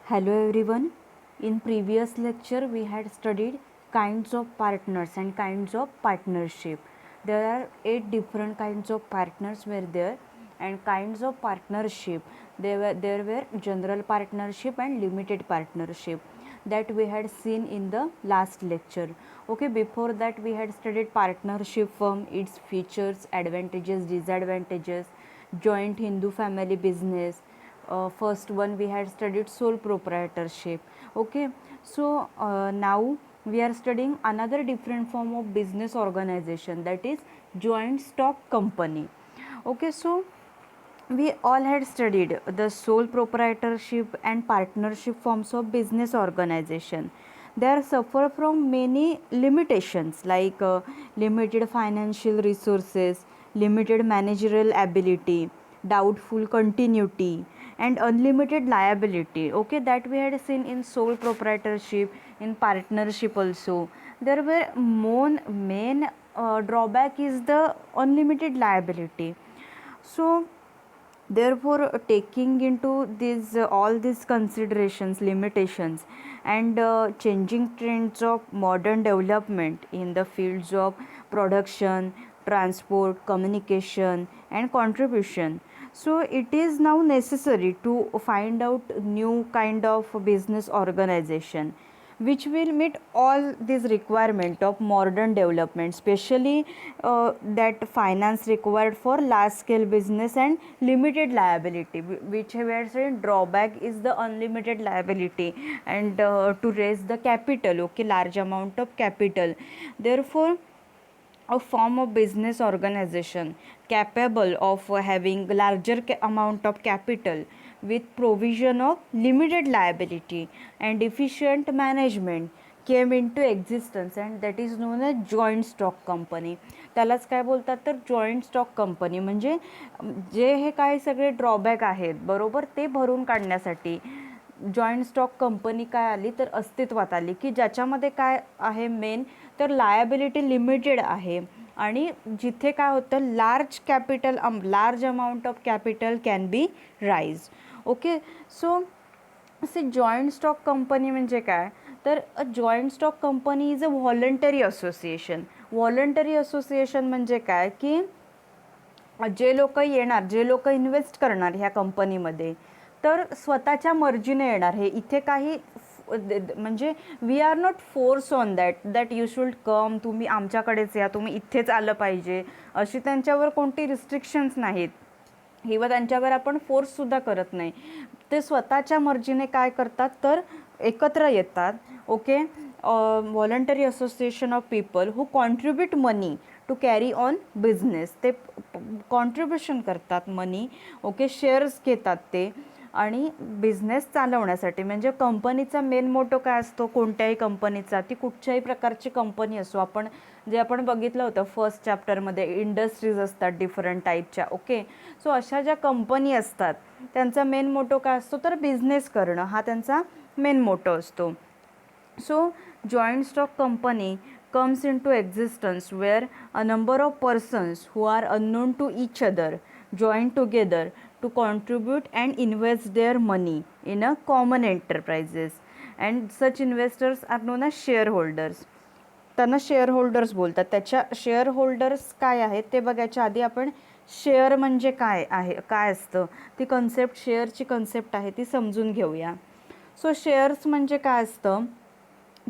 Hello everyone. In previous lecture we had studied kinds of partners and kinds of partnership. There are 8 different kinds of partners were there, and kinds of partnership there were general partnership and limited partnership that we had seen in the last lecture. Okay, before that we had studied partnership firm, its features, advantages, disadvantages, joint Hindu family business. First one we had studied sole proprietorship. Okay, so now we are studying another different form of business organization, that is joint stock company. Okay, so we all had studied the sole proprietorship and partnership forms of business organization. They are suffer from many limitations like limited financial resources, limited managerial ability, doubtful continuity, and unlimited liability. Okay, that we had seen in sole proprietorship, in partnership also. There were main drawback is the unlimited liability. So therefore, taking into these all these considerations, limitations, and changing trends of modern development in the fields of production, transport, communication, and contribution, so it is now necessary to find out new kind of business organization which will meet all these requirement of modern development, especially that finance required for large scale business and limited liability, which we are saying drawback is the unlimited liability, and to raise the capital, okay, large amount of capital. Therefore, a form of business organization capable of having larger amount of capital with provision of limited liability and efficient management came into existence, and that is known as joint stock company. त्यालाच काय बोलतात तर joint stock company. म्हणजे जे हे काही सगळे drawback आहेत बरोबर ते भरून काढण्यासाठी जॉईंट स्टॉक कंपनी काय आली तर अस्तित्वात आली, की ज्याच्यामध्ये काय आहे मेन तर लायबिलिटी लिमिटेड आहे, आणि जिथे काय होतं large amount of capital can be raise. Okay, so असे जॉईंट स्टॉक कंपनी म्हणजे काय तर a joint stock company is a voluntary association. Voluntary association म्हणजे काय की जे लोक येणार, जे लोक इन्व्हेस्ट करणार ह्या कंपनीमध्ये तर स्वतःच्या मर्जीने येणार. हे इथे काही म्हणजे we are not force on that you should come, तुम्ही आमच्याकडेच या, तुम्ही इथेच आलं पाहिजे, अशी त्यांच्यावर कोणती रिस्ट्रिक्शन्स नाहीत किंवा त्यांच्यावर आपण फोर्ससुद्धा करत नाही. ते स्वतःच्या मर्जीने काय करतात तर एकत्र येतात. Okay, voluntary association of people who contribute money to carry on business. ते कॉन्ट्रीब्युशन करतात मनी, ओके, शेअर्स घेतात ते, आणि बिझनेस चालवण्यासाठी. म्हणजे कंपनीचा मेन मोटो काय असतो कोणत्याही कंपनीचा, ती कुठच्याही प्रकारची कंपनी असो, आपण बघितलं होतं फर्स्ट चॅप्टरमध्ये इंडस्ट्रीज असतात डिफरंट टाईपच्या. ओके, सो अशा ज्या कंपनी असतात त्यांचा मेन मोटो काय असतो तर बिझनेस करणं हा त्यांचा मेन मोटो असतो. So joint stock company comes into existence where a number of persons who are unknown to each other join together to contribute and invest their money in a common enterprises, and such investors are known as shareholders. त्यांना share holders बोलतात. त्याच्या share holders काय आहेत ते बघायच्या आधी आपण share म्हणजे काय आहे, काय असतं, ती कन्सेप्ट, शेअरची कन्सेप्ट आहे ती समजून घेऊया. सो शेअर्स म्हणजे काय असतं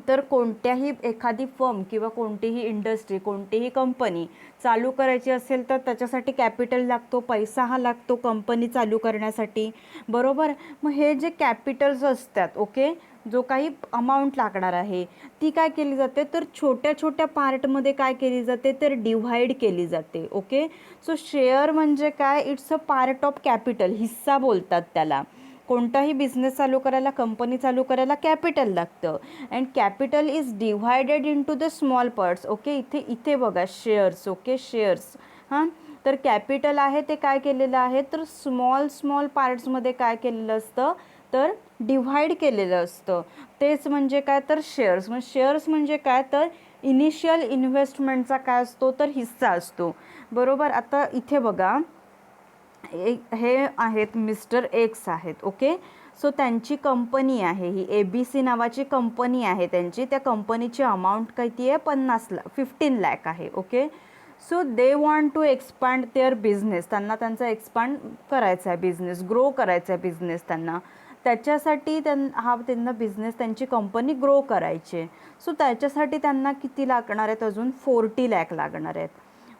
तर कोणत्याही एखादी फर्म किंवा कोणतीही इंडस्ट्री, कोणतीही कंपनी चालू करायची असेल तर त्याच्यासाठी कॅपिटल लागतो, पैसा हा लागतो कंपनी चालू करण्यासाठी, बरोबर. मग हे जे कॅपिटल्स असतात, ओके, जो काही अमाऊंट लागणार आहे ती काय केली जाते तर छोट्या छोट्या पार्टमध्ये काय केली जाते तर डिव्हाइड केली जाते. ओके, सो शेअर म्हणजे काय, it's a part of capital, हिस्सा बोलतात त्याला. कोणताही बिझनेस चालू करायला, कंपनी चालू करायला कॅपिटल लागतं, and capital is divided into the small parts. Okay, इथे बघा शेअर्स, ओके, शेअर्स, हां, तर कॅपिटल आहे ते काय केलेलं आहे तर स्मॉल पार्ट्समध्ये काय केलेलं असतं तर डिव्हाइड केलेलं असतं. तेच म्हणजे काय तर शेअर्स. मग शेअर्स म्हणजे काय तर इनिशियल इन्व्हेस्टमेंटचा काय असतो तर हिस्सा असतो, बरोबर. आता इथे बघा हे आहेत मिस्टर एक्स आहेत. ओके, सो त्यांची कंपनी आहे ही ABC नावाची कंपनी आहे त्यांची. त्या कंपनीची अमाऊंट किती आहे? 15 लाख आहे. Okay, so they want to expand their business. त्यांना त्यांचा एक्सपांड करायचा आहे बिझनेस, ग्रो करायचा आहे बिझनेस त्यांना. त्याच्यासाठी त्यांना बिझनेस, त्यांची कंपनी ग्रो करायची आहे. सो त्याच्यासाठी त्यांना किती लागणार आहेत? अजून 40 लाख लागणार आहेत.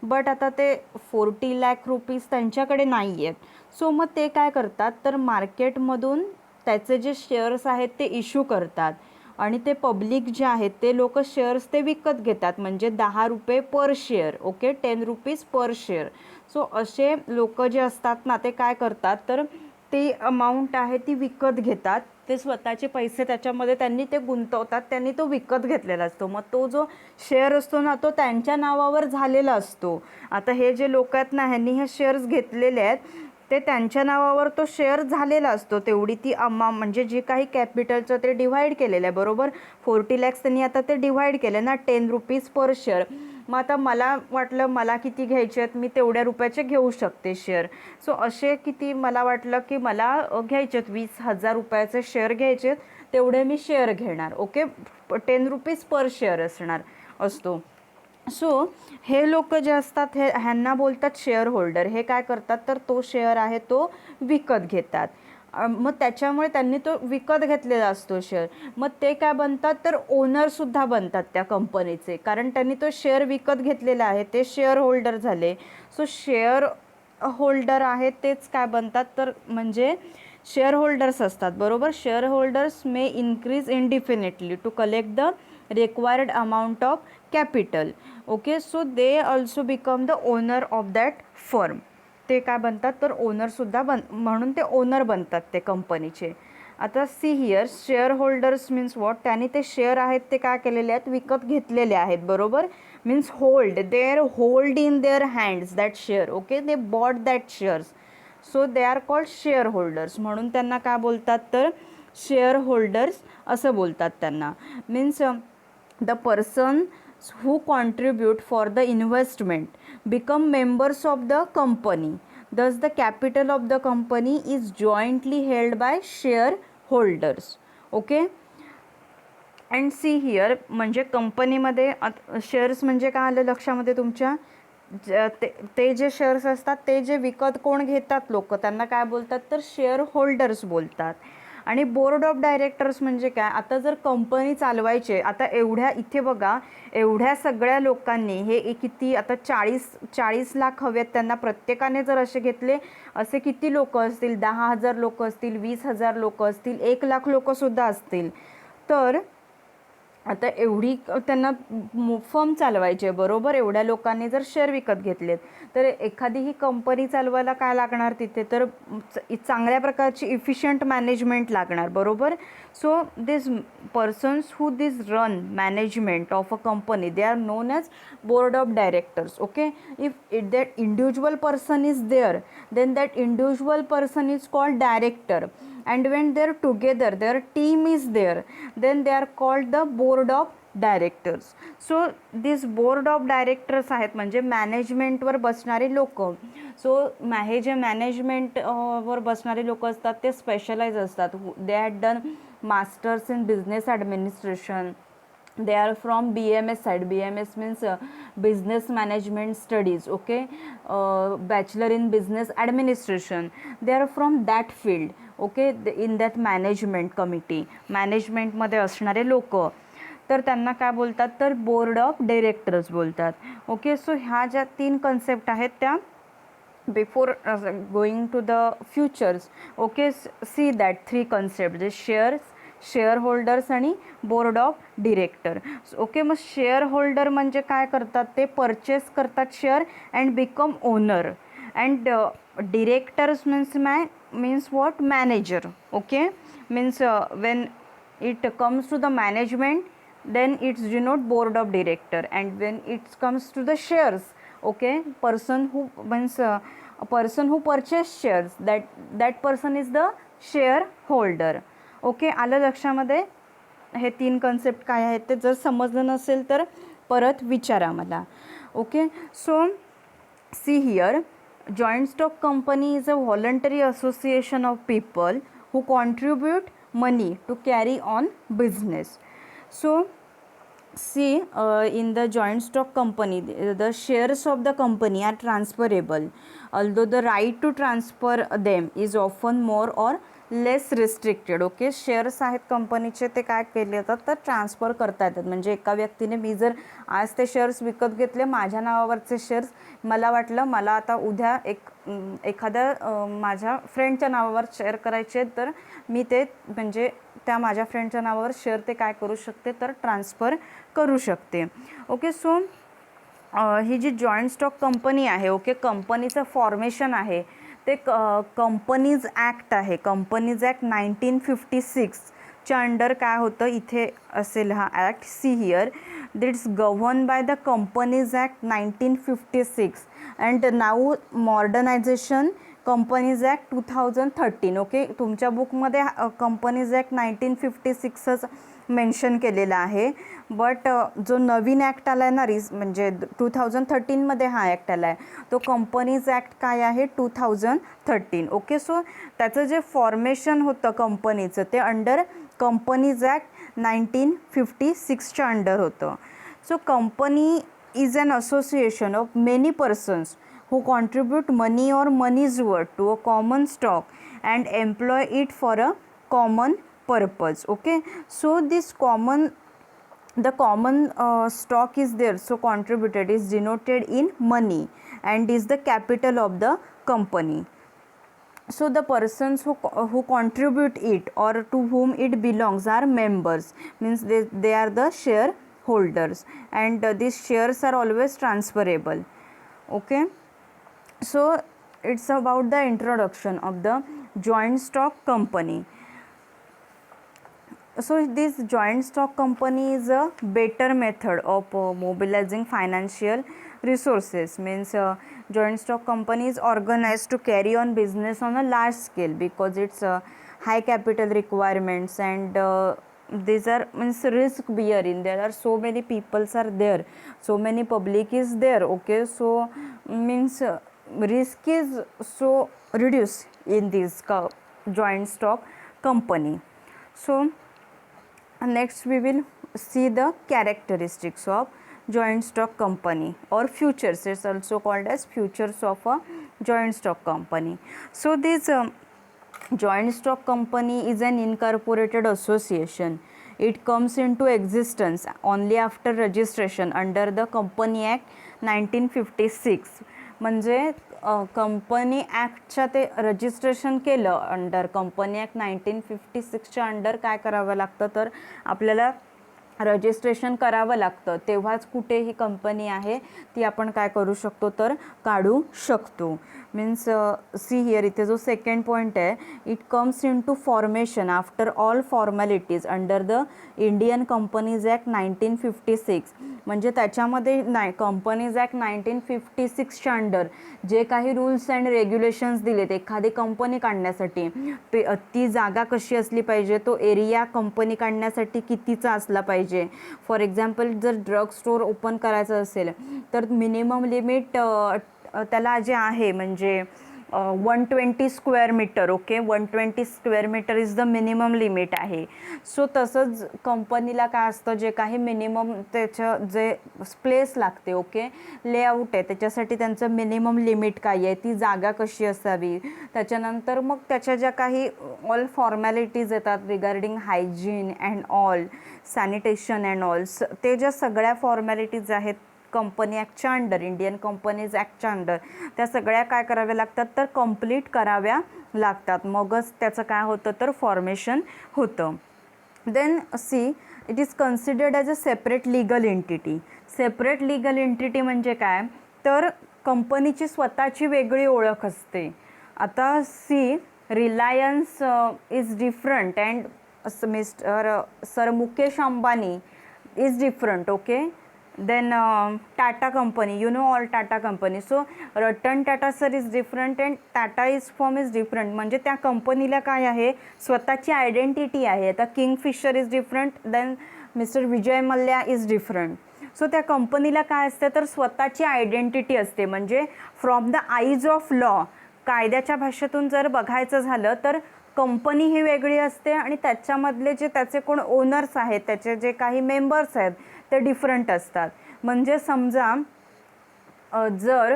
बट आता ते 40 लाख रुपीज त्यांच्याकडे नाही आहेत. सो मग ते काय करतात तर मार्केटमधून त्याचे जे शेअर्स आहेत ते इश्यू करतात आणि ते पब्लिक जे आहेत ते लोक शेअर्स ते विकत घेतात, म्हणजे 10 रुपये per share. Okay, 10 rupees per share. So असे लोक जे असतात ना ते काय करतात तर ती अमाऊंट आहे ती विकत घेतात. ते स्वतःचे पैसे त्याच्यामध्ये त्यांनी ते गुंतवतात, त्यांनी तो विकत घेतलेला असतो. मग तो जो शेअर असतो ना तो त्यांच्या नावावर झालेला असतो. आता हे जे लोक आहेत ना ह्यांनी हे शेअर्स घेतलेले आहेत ते त्यांच्या नावावर तो शेअर झालेला असतो. तेवढी ती म्हणजे जे काही कॅपिटलचं ते डिव्हाइड केलेलं आहे. बरोबर, 40 लॅक्स त्यांनी आता ते डिव्हाइड केले ना 10 रुपीज पर शेअर. मग आता मला वाटलं मला किती घ्यायचे आहेत, मी तेवढ्या रुपयाचे घेऊ शकते शेअर. सो असे किती मला वाटलं की मला घ्यायचे आहेत 20,000 रुपयाचे शेअर घ्यायचे आहेत, तेवढे मी शेअर घेणार. ओके, 10 रुपीज पर शेअर असतो. सो हे लोक जे असतात ह्यांना बोलतात शेअर होल्डर. हे काय करतात तर तो शेअर आहे तो विकत घेतात. मग त्याच्यामुळे त्यांनी तो विकत घेतलेला असतो शेअर. मग ते काय बनतात तर ओनरसुद्धा बनतात त्या कंपनीचे, कारण त्यांनी तो शेअर विकत घेतलेला आहे, ते शेअर होल्डर झाले. सो शेअर होल्डर आहेत तेच काय बनतात तर म्हणजे शेअर होल्डर्स असतात. बरोबर, shareholders may increase indefinitely to collect the required amount of capital. Okay, so they also become the owner of that firm. ते काय बनतात तर ओनरसुद्धा म्हणून ते ओनर बनतात ते कंपनीचे. आता see here, share holders means what, त्यांनी ते शेअर आहेत ते काय केलेले आहेत विकत घेतलेले आहेत. बरोबर, means hold, their hold in their hands that share. Okay, they bought that shares. So they are called shareholders. म्हणून त्यांना काय बोलतात तर शेअर होल्डर्स असं बोलतात त्यांना. Means the person who contribute for the investment become members of the company. Thus the capital of the company is jointly held by shareholders. Okay, and see here, म्हणजे कंपनीमध्ये शेअर्स म्हणजे काय आलं लक्षामध्ये तुमच्या, ते जे शेअर्स असतात ते जे विकत कोण घेतात लोक त्यांना काय बोलतात तर शेअर होल्डर्स बोलतात. आणि बोर्ड ऑफ डायरेक्टर्स म्हणजे काय, आता जर कंपनी चालवायचे, आता एवढ्या इथे बघा एवढ्या सगळ्या लोकांनी हे किती आता 40 लाख हवेत त्यांना, प्रत्येकाने जर असे घेतले असे किती लोक असतील, 10,000 लोक असतील, 20,000 लोक असतील, 1 लाख लोकसुद्धा असतील. तर आता एवढी त्यांना फर्म चालवायची आहे. बरोबर, एवढ्या लोकांनी जर शेअर विकत घेतलेत तर एखादी ही कंपनी चालवायला काय लागणार तिथे तर चांगल्या प्रकारची इफिशियंट मॅनेजमेंट लागणार. बरोबर, so this persons who this run management of a company they are known as board of directors. Okay, if that individual person is there then that individual person is called director. And when they are together, their team is there, then they are called the board of directors. So this board of directors आहेत म्हणजे मॅनेजमेंटवर बसणारे लोक. So हे जे management वर बसणारे लोक असतात ते स्पेशलाइज असतात. They had done masters in business administration. They are from BMS side. BMS means business management studies. Okay, bachelor in business administration. They are from that field. Okay, in that management committee, management मध्ये असणारे लोक, तर त्यांना काय बोलतात तर board of directors बोलतात. Okay, so ह्या ज्या 3 कन्सेप्ट आहेत त्या before going to the futures. Okay, see that 3 concept, जे शेअर होल्डर्स आणि बोर्ड ऑफ डिरेक्टर. ओके, मग शेअर होल्डर म्हणजे काय करतात ते परचेस करतात share and become owner. And directors means what, manager. Okay, means when it comes to the management then it's denote board of director, and when it comes to the shares, okay, person who means a person who purchase shares, that person is the shareholder. Okay, आलं लक्षामध्ये. हे 3 concept काय आहेत ते जर समजलं नसेल तर परत विचारा मला. Okay, so see here, joint stock company is a voluntary association of people who contribute money to carry on business. So see, in the joint stock company, the shares of the company are transferable, although the right to transfer them is often more or less restricted. Okay, shares आहेत कंपनीचे, ते काय केले जातात तर transfer करता येतात. म्हणजे एका व्यक्तीने, मी जर आज ते शेअर्स विकत घेतले, माझ्या नावावरचे शेअर्स, मला वाटलं मला आता उद्या एखाद्या माझ्या फ्रेंडच्या नावावर शेअर करायचे, तर मी ते म्हणजे त्या माझ्या फ्रेंडच्या नावावर शेअर ते काय करू शकते तर ट्रान्सफर करू शकते. ओके, सो ही जी जॉईंट स्टॉक कंपनी आहे, ओके, कंपनीचं फॉर्मेशन आहे ते कंपनीज ॲक्ट आहे. कंपनीज ॲक्ट 1956च्या अंडर काय होतं, इथे असेल हा act, see here, it's govern by the companies act 1956 and now modernisation companies act 2013. Okay, तुमच्या बुकमध्ये कंपनीज ॲक्ट 1956च मेन्शन केलेला आहे, बट जो नवीन ॲक्ट आला आहे ना, म्हणजे 2013मध्ये हा ॲक्ट आला आहे, तो कंपनीज ॲक्ट काय आहे 2013. ओके, सो त्याचं जे फॉर्मेशन होतं कंपनीचं ते अंडर कंपनीज ॲक्ट 1956च्या अंडर होतं. So company is an association of many persons who contribute money or money's worth to a common stock and employ it for a common purpose. Okay, so the common stock is there, so contributed is denoted in money and is the capital of the company. So the persons who contribute it or to whom it belongs are members, means they are the shareholders, and these shares are always transferable. Okay, so it's about the introduction of the joint stock company. So this joint stock company is a better method of mobilizing financial resources, means joint stock company is organized to carry on business on a large scale because it's high capital requirements, and these are means risk bearing. There are so many peoples are there, so many public is there. Okay, so means risk is so reduced in this joint stock company. So next we will see the characteristics of joint stock company or features. It's also called as features of a joint stock company. So this joint stock company is an incorporated association. It comes into existence only after registration under the Company Act 1956. म्हणजे company ॲक्टच्या ते registration केलं under company act 1956च्या under काय करावं लागतं तर आपल्याला registration करावं लागतं, तेव्हाच कुठे ही कंपनी आहे ती आपण काय करू शकतो तर काढू शकतो. मीन्स सी हिअर, इथे जो सेकंड पॉईंट आहे, it comes into formation after all formalities under the Indian companies act 1956. म्हणजे त्याच्यामध्ये नाही, कंपनीज ॲक्ट 1956च्या अंडर जे काही रूल्स अँड रेग्युलेशन्स दिलेत एखादी कंपनी काढण्यासाठी, ती जागा कशी असली पाहिजे, तो एरिया कंपनी काढण्यासाठी कितीचा असला पाहिजे. फॉर एक्झाम्पल जर ड्रग स्टोअर ओपन करायचं असेल तर मिनिमम लिमिट त्याला जे आहे म्हणजे 120 square metre. Okay, 120 square metre is the minimum limit आहे. सो तसंच कंपनीला काय असतं, जे काही मिनिमम त्याचं जे प्लेस लागते, ओके, लेआउट आहे, त्याच्यासाठी त्यांचं मिनिमम लिमिट काय आहे, ती जागा कशी असावी, त्याच्यानंतर मग त्याच्या ज्या काही ऑल फॉर्मॅलिटीज येतात regarding hygiene and all, sanitation and all, ते ज्या सगळ्या फॉर्मॅलिटीज आहेत कंपनी ॲक्टच्या अंडर, इंडियन कंपनीज ॲक्टच्या अंडर, त्या सगळ्या काय कराव्या लागतात तर कंप्लीट कराव्या लागतात, मगच त्याचं काय होतं तर फॉर्मेशन होतं. Then see, it is considered as a separate legal entity. Separate legal entity म्हणजे काय तर कंपनीची स्वतःची वेगळी ओळख असते. आता see, Reliance is different and sir Mukesh Ambani is different. Okay, then Tata company, you know all Tata company, so Ratan Tata sir is different and Tata is firm is different. म्हणजे त्या कंपनीला काय आहे स्वतःची आयडेंटिटी आहे. आता Kingfisher is different then mister Vijay Mallya is different. So त्या कंपनीला काय असते तर स्वतःची आयडेंटिटी असते. म्हणजे from the eyes of law, कायद्याच्या भाषेतून जर बघायचं झालं तर कंपनी ही वेगळी असते आणि त्याच्यामधले जे त्याचे कोण ओनर्स आहेत, त्याचे जे काही मेंबर्स आहेत ते डिफरंट असतात. म्हणजे समजा जर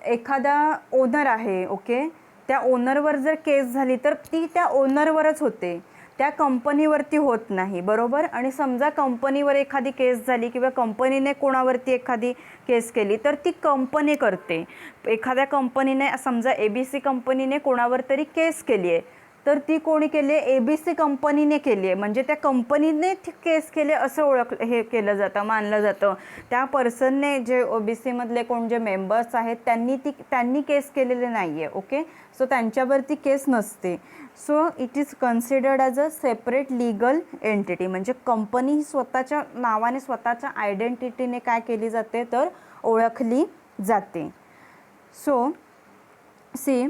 एखादा ओनर आहे, ओके, त्या ओनरवर जर केस झाली तर ती त्या ओनरवरच होते, त्या कंपनीवरती होत नाही, बरोबर. आणि समजा कंपनीवर एखादी केस झाली किंवा कंपनीने कोणावरती एखादी केस केली तर ती कंपनी करते. एखाद्या कंपनीने समजा ABC कंपनीने कोणावर तरी केस केली आहे तर ती कोणी केली आहे, ABC कंपनीने केली आहे. म्हणजे त्या कंपनीने ती केस केली असं हे केलं जातं, मानलं जातं. त्या पर्सनने जे OBC मधले कोण जे मेंबर्स आहेत त्यांनी केस केलेले नाही आहे, ओके. सो त्यांच्यावरती केस नसते. So it is considered as a separate legal entity. म्हणजे कंपनी ही स्वतःच्या नावाने, स्वतःच्या आयडेंटिटीने काय केली जाते तर ओळखली जाते. So C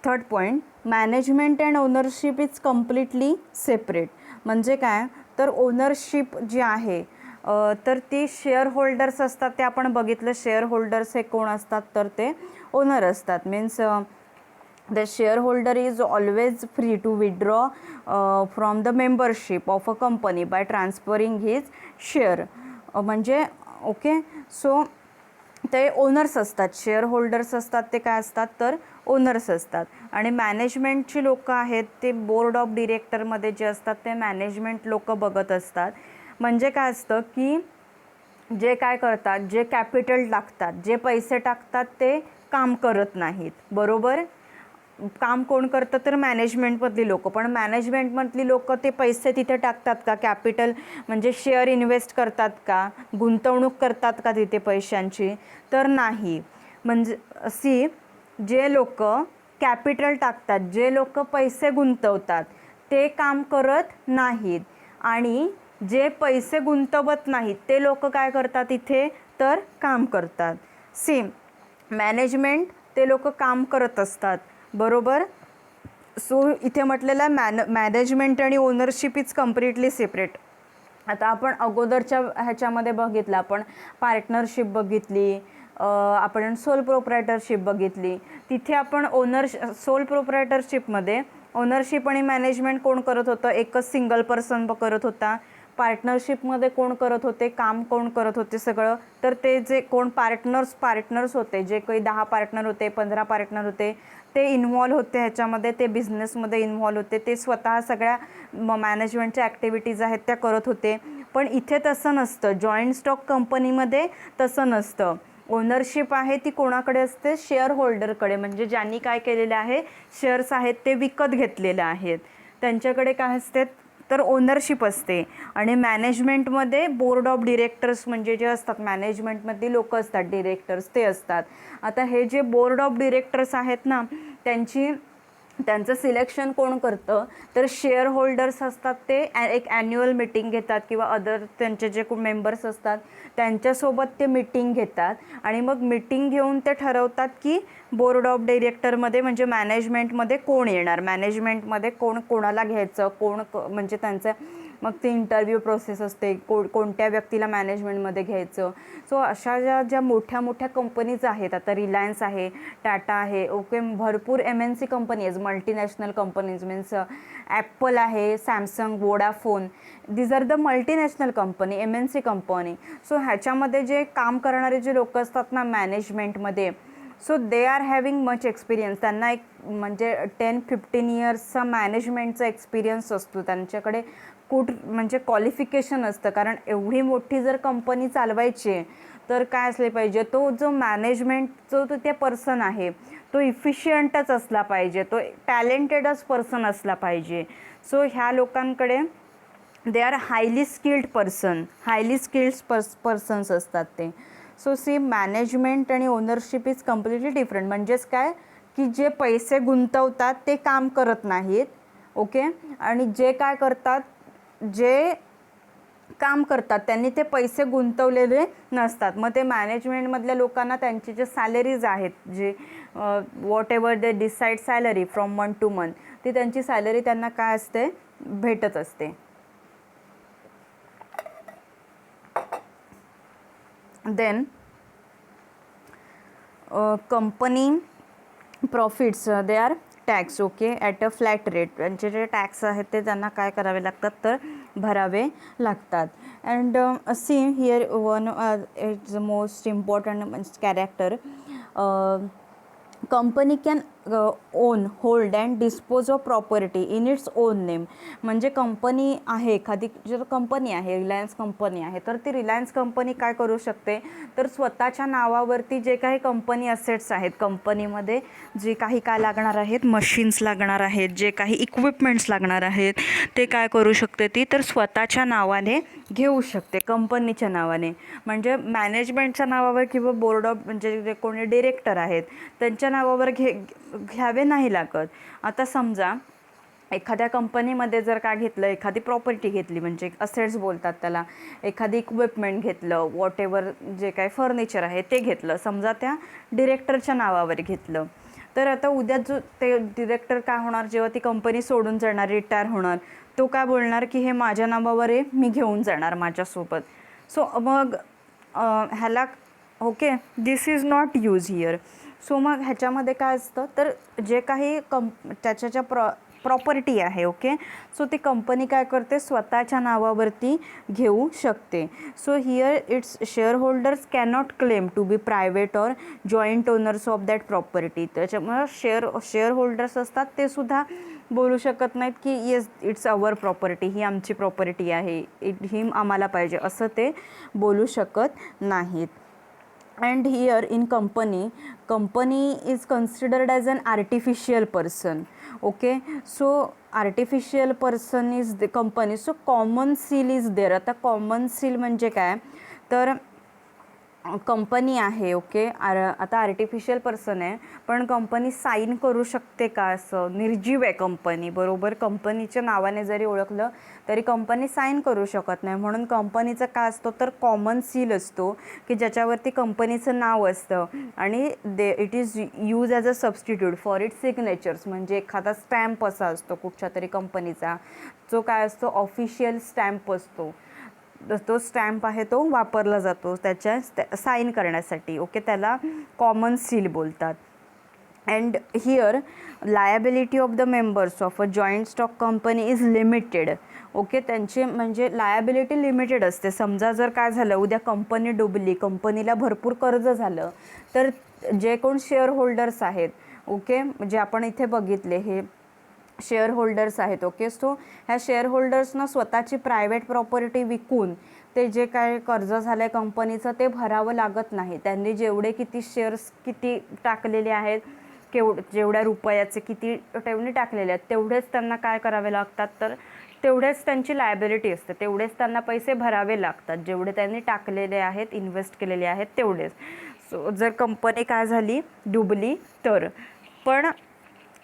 third point, management and ownership is completely separate. म्हणजे काय तर ओनरशिप जी आहे तर ती शेअर होल्डर्स असतात, ते आपण बघितलं. शेअर होल्डर्स हे कोण असतात तर ते ओनर असतात. Means the shareholder is always free to withdraw from the membership of a company by transferring his share. म्हणजे ओके, सो ते ओनर्स असतात, शेअर होल्डर्स असतात, ते काय असतात तर ओनर्स असतात. आणि मॅनेजमेंटची लोकं आहेत ते बोर्ड ऑफ डिरेक्टरमध्ये जे असतात ते मॅनेजमेंट लोकं बघत असतात. म्हणजे काय असतं की जे काय करतात, जे कॅपिटल टाकतात, जे पैसे टाकतात ते काम करत नाहीत, बरोबर. काम कोण करतं तर मॅनेजमेंटमधली लोकं. पण मॅनेजमेंटमधली लोकं ते पैसे तिथे टाकतात का, कॅपिटल म्हणजे शेअर इन्व्हेस्ट करतात का, गुंतवणूक करतात का तिथे पैशांची, तर नाही. म्हणजे जे लोकं कॅपिटल टाकतात, जे लोकं पैसे गुंतवतात ते काम करत नाहीत. आणि जे पैसे गुंतवत नाहीत ते लोकं काय करतात इथे तर काम करतात. मॅनेजमेंट ते लोकं काम करत असतात, बरोबर. सो इथे म्हटलेलं आहे मॅनेजमेंट आणि ओनरशिप इज कम्प्लिटली सेपरेट. आता आपण अगोदरच्या ह्याच्यामध्ये बघितलं, आपण पार्टनरशिप बघितली, आपण सोल प्रोप्रायटरशिप बघितली. तिथे आपण सोल प्रोप्रायटरशिपमध्ये ओनरशिप आणि मॅनेजमेंट कोण करत होतं, एकच सिंगल पर्सन करत होता. पार्टनरशिपमध्ये कोण करत होते, काम कोण करत होते सगळं तर ते जे कोण पार्टनर्स होते, जे काही 10 पार्टनर होते, 15 पार्टनर होते, ते इन्व्हॉल्व होते ह्याच्यामध्ये, ते बिझनेसमध्ये इन्व्हॉल्व होते, ते स्वतः सगळ्या मॅनेजमेंटच्या ॲक्टिव्हिटीज आहेत त्या करत होते. पण इथे तसं नसतं, जॉईंट स्टॉक कंपनीमध्ये तसं नसतं. ओनरशिप आहे ती कोणाकडे असते, शेअर होल्डरकडे. म्हणजे ज्यांनी काय केलेलं आहे, शेअर्स आहेत ते विकत घेतलेले आहेत, त्यांच्याकडे काय असते तर ओनरशिप असते. आणि मॅनेजमेंटमध्ये बोर्ड ऑफ डिरेक्टर्स म्हणजे जे असतात, मॅनेजमेंटमधली लोकं असतात, डिरेक्टर्स ते असतात. आता हे जे बोर्ड ऑफ डिरेक्टर्स आहेत ना, त्यांचं सिलेक्शन कोण करतं तर शेअर होल्डर्स असतात, ते एक ॲन्युअल मीटिंग घेतात किंवा अदर त्यांचे जे मेंबर्स असतात त्यांच्यासोबत ते मीटिंग घेतात. आणि मग मीटिंग घेऊन ते ठरवतात की बोर्ड ऑफ डिरेक्टरमध्ये म्हणजे मॅनेजमेंटमध्ये कोण येणार, मॅनेजमेंटमध्ये कोणाला घ्यायचं, म्हणजे त्यांचं मग ती इंटरव्ह्यू प्रोसेस असते, कोणत्या व्यक्तीला मॅनेजमेंटमध्ये घ्यायचं. सो अशा ज्या मोठ्या मोठ्या कंपनीज आहेत, आता रिलायन्स आहे, टाटा आहे, ओके, भरपूर MNC कंपनी आहेत, मल्टीनॅशनल कंपनीज. मीन्स ॲपल आहे, Samsung, Vodafone, these are the multinational company, MNC company. So ह्याच्यामध्ये जे काम करणारे जे लोक असतात ना मॅनेजमेंटमध्ये, so they are having much experience. त्यांना एक म्हणजे 10-15 इयर्सचा मॅनेजमेंटचा एक्सपिरियन्स असतो त्यांच्याकडे. म्हणजे क्वालिफिकेशन असतं, कारण एवढी मोठी जर कंपनी चालवायची तर काय असले पाहिजे, तो जो मॅनेजमेंट जो ते पर्सन आहे तो इफिशियंटच असला पाहिजे, तो टॅलेंटेडच पर्सन असला पाहिजे. सो ह्या लोकांकडे they are highly skilled persons असतात ते. सो मॅनेजमेंट आणि ओनरशिप इज कम्प्लिटली डिफरंट. म्हणजेच काय की जे पैसे गुंतवतात ते काम करत नाहीत, ओके. आणि जे काय करतात, जे काम करतात त्यांनी ते पैसे गुंतवलेले नसतात. मग ते मॅनेजमेंटमधल्या लोकांना त्यांचे जे सॅलरीज आहेत, जे whatever they decide salary from month to month, ती त्यांची सॅलरी त्यांना काय असते भेटत असते. Then company profits they are tax okay at a flat rate. त्यांचे जे टॅक्स आहेत ते त्यांना काय करावे लागतात तर भरावे लागतात. And see here one is the most important character. Company can on hold and dispose of property in its own name. म्हणजे कंपनी आहे एखादी, जर कंपनी आहे रिलायन्स कंपनी आहे तर ती रिलायन्स कंपनी काय करू शकते तर स्वतःच्या नावावरती जे काही कंपनी असेट्स आहेत, कंपनीमध्ये जे काही काय लागणार आहेत, मशीन्स लागणार आहेत, जे काही इक्विपमेंट्स लागणार आहेत ते काय करू शकते ती तर स्वतःच्या नावाने घेऊ शकते, कंपनीच्या नावाने. म्हणजे मॅनेजमेंटच्या नावावर किंवा बोर्ड ऑफ म्हणजे जे कोणी डिरेक्टर आहेत त्यांच्या नावावर घ्यावे नाही लागत. आता समजा एखाद्या कंपनीमध्ये जर काय घेतलं, एखादी प्रॉपर्टी घेतली म्हणजे असेट्स बोलतात त्याला, एखादी इक्विपमेंट घेतलं, वॉट एव्हर जे काय फर्निचर आहे ते घेतलं, समजा त्या डिरेक्टरच्या नावावर घेतलं, तर आता उद्या जो ते डिरेक्टर काय होणार, जेव्हा ती कंपनी सोडून जाणार, रिटायर होणार, तो काय बोलणार की हे माझ्या नावावर आहे, मी घेऊन जाणार माझ्यासोबत. सो मग ह्याला okay this is not use here. So मग ह्याच्यामध्ये काय असतं तर जे काही त्याच्या प्रॉपर्टी आहे ओके, सो ती कंपनी काय करते स्वतःच्या नावावरती घेऊ शकते. So here it's shareholders cannot claim to be private or joint owners of that property. त्याच्यामुळे शेअर होल्डर्स असतात ते सुद्धा बोलू शकत नाहीत की येस इट्स अवर प्रॉपर्टी, ही आमची प्रॉपर्टी आहे, ही आम्हाला पाहिजे, असं ते बोलू शकत नाहीत. And here in company is considered as an artificial person. Okay, so artificial person is the company. So common seal is there. आता common seal म्हणजे काय तर कंपनी आहे ओके, आता आर्टिफिशियल पर्सन आहे पण कंपनी साईन करू शकते का, असं निर्जीव आहे कंपनी बरोबर, कंपनीच्या नावाने जरी ओळखलं तरी कंपनी साईन करू शकत नाही. म्हणून कंपनीचं काय असतो तर कॉमन सील असतो की ज्याच्यावरती कंपनीचं नाव असतं आणि it is use as a substitute for its signatures. म्हणजे एखादा स्टॅम्प असा असतो कुठच्या तरी कंपनीचा, जो काय असतो ऑफिशियल स्टॅम्प असतो, तो स्टॅम्प आहे तो वापरला जातो त्याच्या साईन करण्यासाठी ओके, त्याला कॉमन सील बोलतात. And here liability of the members of a joint stock company is limited okay. त्यांची म्हणजे लायबिलिटी लिमिटेड असते. समजा जर काय झालं उद्या कंपनी डुबली, कंपनीला भरपूर कर्ज झालं, तर जे कोण शेअर होल्डर्स आहेत ओके, म्हणजे आपण इथे बघितले हे शेअर होल्डर्स आहेत ओके. सो ह्या शेअर होल्डर्सनं स्वतःची प्रायव्हेट प्रॉपर्टी विकून ते जे काय कर्ज झालं आहे कंपनीचं ते भरावं लागत नाही. त्यांनी जेवढे किती शेअर्स किती टाकलेले आहेत, जेवढ्या रुपयाचे किती तेवढे टाकलेले आहेत तेवढेच त्यांना काय करावे लागतात तर तेवढेच त्यांची लायबिलिटी असते, तेवढेच त्यांना पैसे भरावे लागतात, जेवढे त्यांनी टाकलेले आहेत, इन्व्हेस्ट केलेले आहेत तेवढेच. सो जर कंपनी काय झाली डुबली तर पण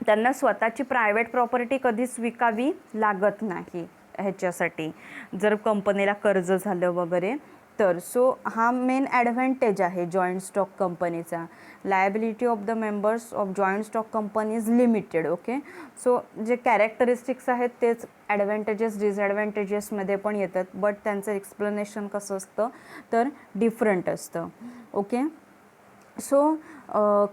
त्यांना स्वतःची प्रायव्हेट प्रॉपर्टी कधीच विकावी लागत नाही ह्याच्यासाठी, जर कंपनीला कर्ज झालं वगैरे तर. सो हा मेन ॲडव्हान्टेज आहे जॉईंट स्टॉक कंपनीचा. Liability of the members of joint stock company is limited okay. So जे कॅरेक्टरिस्टिक्स आहेत तेच ॲडव्हान्टेजेस डिसॲडव्हान्टेजेसमध्ये पण येतात, बट त्यांचं एक्सप्लेनेशन कसं असतं तर डिफरंट असतं okay. So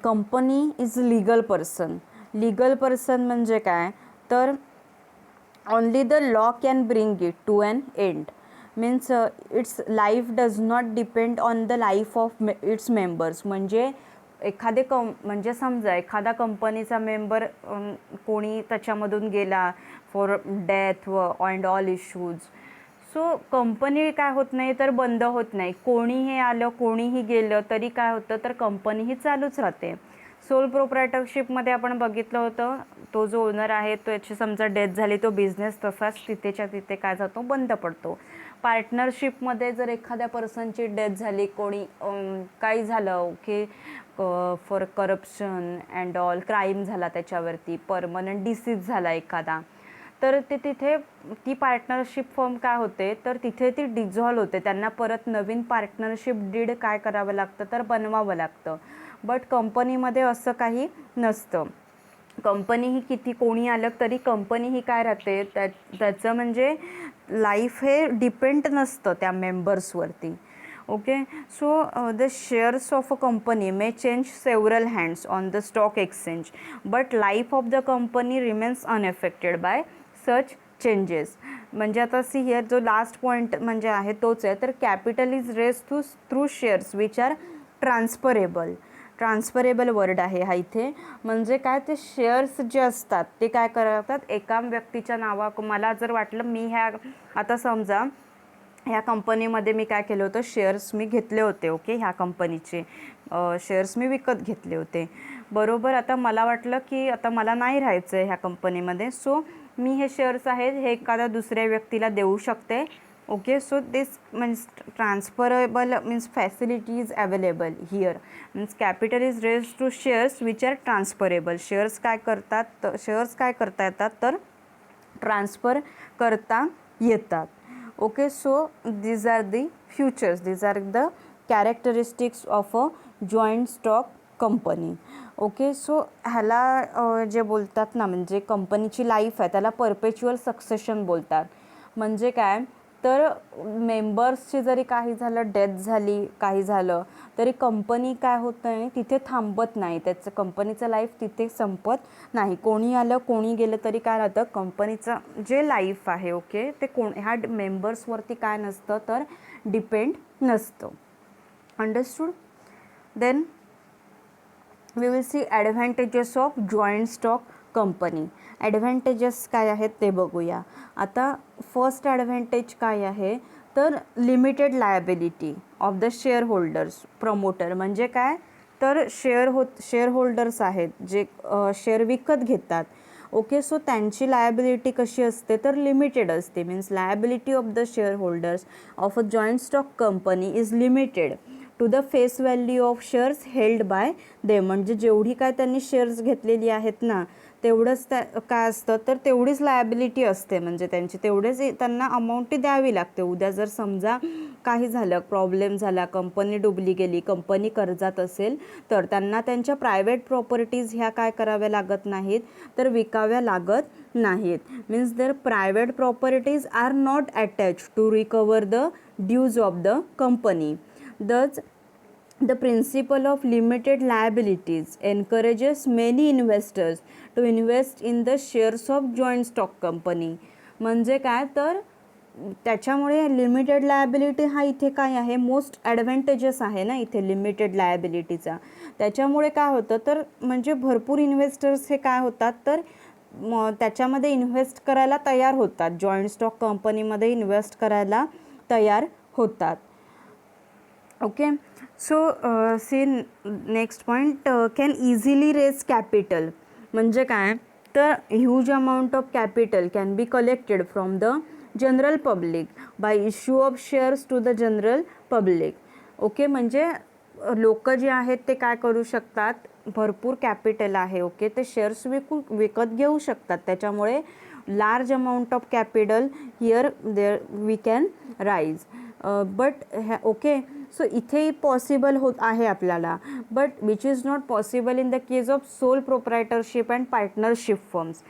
company is legal person. Legal person म्हणजे काय तर only the law can bring it to an end. Means its life does not depend on the life of its members. म्हणजे एखादे म्हणजे समजा एखादा कंपनीचा मेंबर कोणी त्याच्यामधून गेला फॉर डेथ व and all issues, so company काय होत नाही तर बंद होत नाही. कोणीही आलं कोणीही गेलं तरी काय होतं तर कंपनी ही चालूच राहते. सोल प्रोप्रायटरशिपमध्ये आपण बघितलं होतं, तो जो ओनर आहे तो याची समजा डेथ झाली, तो बिझनेस तसाच तिथेच्या तिथे काय जातो बंद पडतो. पार्टनरशिपमध्ये जर एखाद्या पर्सनची डेथ झाली, कोणी काही झालं की for corruption and all crime झाला त्याच्यावरती, परमनंट डिसीज झाला एखादा, तर ते तिथे ती पार्टनरशिप फर्म काय होते तर तिथे ती डिझॉल्व होते. त्यांना परत नवीन पार्टनरशिप डीड काय करावं लागतं तर बनवावं लागतं. बट कंपनीमध्ये असं काही नसतं. कंपनी ही किती कोणी आलं तरी कंपनी ही काय राहते त्याचं म्हणजे लाईफ हे डिपेंड नसतं त्या मेंबर्सवरती Okay, so the shares of a company may change several hands on the stock exchange, but life of the company remains unaffected by such changes. म्हणजे आता सी हिअर जो लास्ट पॉईंट म्हणजे आहे तोच आहे, तर capital is raise through shares which are transferable word आहे हा इथे. म्हणजे काय, ते शेअर्स जे असतात ते काय करतात, एका व्यक्तीच्या मला जर वाटलं मी ह्या, आता समजा ह्या कंपनीमध्ये मी काय केलं होतं, शेअर्स मी घेतले होते. ओके, ह्या कंपनीचे शेअर्स मी विकत घेतले होते, बरोबर. आता मला वाटलं की आता मला नाही राहायचं आहे ह्या कंपनीमध्ये, सो मी हे शेअर्स आहेत हे एखाद्या दुसऱ्या व्यक्तीला देऊ शकते. Okay, so this means transferable means facilities available here. Means capital is raise to shares which are transferable. Shares काय करता येतात तर ट्रान्सफर करता येतात. Okay, so these are the features, these are the characteristics of a joint stock company. Okay, so ह्याला जे बोलतात ना, म्हणजे कंपनीची लाईफ आहे त्याला परपेच्युअल सक्सेशन बोलतात. म्हणजे काय, तर मेंबर्सची जरी काही झालं, डेथ झाली, काही झालं तरी कंपनी काय होत नाही, तिथे थांबत नाही. त्याचं कंपनीचं लाईफ तिथे संपत नाही. कोणी आलं कोणी गेलं तरी काय राहतं, कंपनीचं जे लाईफ आहे ओके ते ह्या मेंबर्सवरती काय नसतं तर डिपेंड नसतं. Understood. Then we will see advantages of joint stock company. Advantages काय आहेत ते बघूया. आता फर्स्ट ॲडव्हान्टेज काय आहे तर limited liability of the share holders promoter. म्हणजे काय, तर शेअर होल्डर्स आहेत जे शेअर विकत घेतात. ओके, सो त्यांची लायबिलिटी कशी असते तर लिमिटेड असते. Means liability of the shareholders of a joint stock company is limited to the face value of shares held by they. म्हणजे जेवढी काय त्यांनी शेअर्स घेतलेली आहेत ना तेवढंच काय असतं तर तेवढीच लायबिलिटी असते. म्हणजे त्यांची तेवढेच त्यांना अमाऊंट ती द्यावी लागते. उद्या जर समजा काही झालं, प्रॉब्लेम झाला, कंपनी डुबली गेली, कंपनी कर्जात असेल तर त्यांना त्यांच्या प्रायव्हेट प्रॉपर्टीज ह्या काय कराव्या लागत नाहीत तर विकाव्या लागत नाहीत. Means their private properties are not attach to recover the dues of the company. Thus, the principle of limited liabilities encourages many investors to invest in the shares of joint stock company. म्हणजे काय, तर त्याच्यामुळे limited liability हा इथे काय आहे, most advantages आहे ना इथे लिमिटेड लायबिलिटीचा. त्याच्यामुळे काय होतं तर म्हणजे भरपूर इन्व्हेस्टर्स हे काय होतात तर त्याच्यामध्ये इन्व्हेस्ट करायला तयार होतात, जॉईंट स्टॉक कंपनीमध्ये इन्व्हेस्ट करायला तयार होतात. Okay, so see next point, can easily raise capital. म्हणजे काय, तर huge amount of capital can be collected from the general public by issue of shares to the general public. Okay, म्हणजे लोक जे आहेत ते काय करू शकतात, भरपूर कॅपिटल आहे ओके ते शेअर्स विकत घेऊ शकतात. त्याच्यामुळे large amount of capital here there we can raise. But okay, so इथे पॉसिबल होत आहे आपल्याला, but which is not possible in the case of sole proprietorship and partnership firms.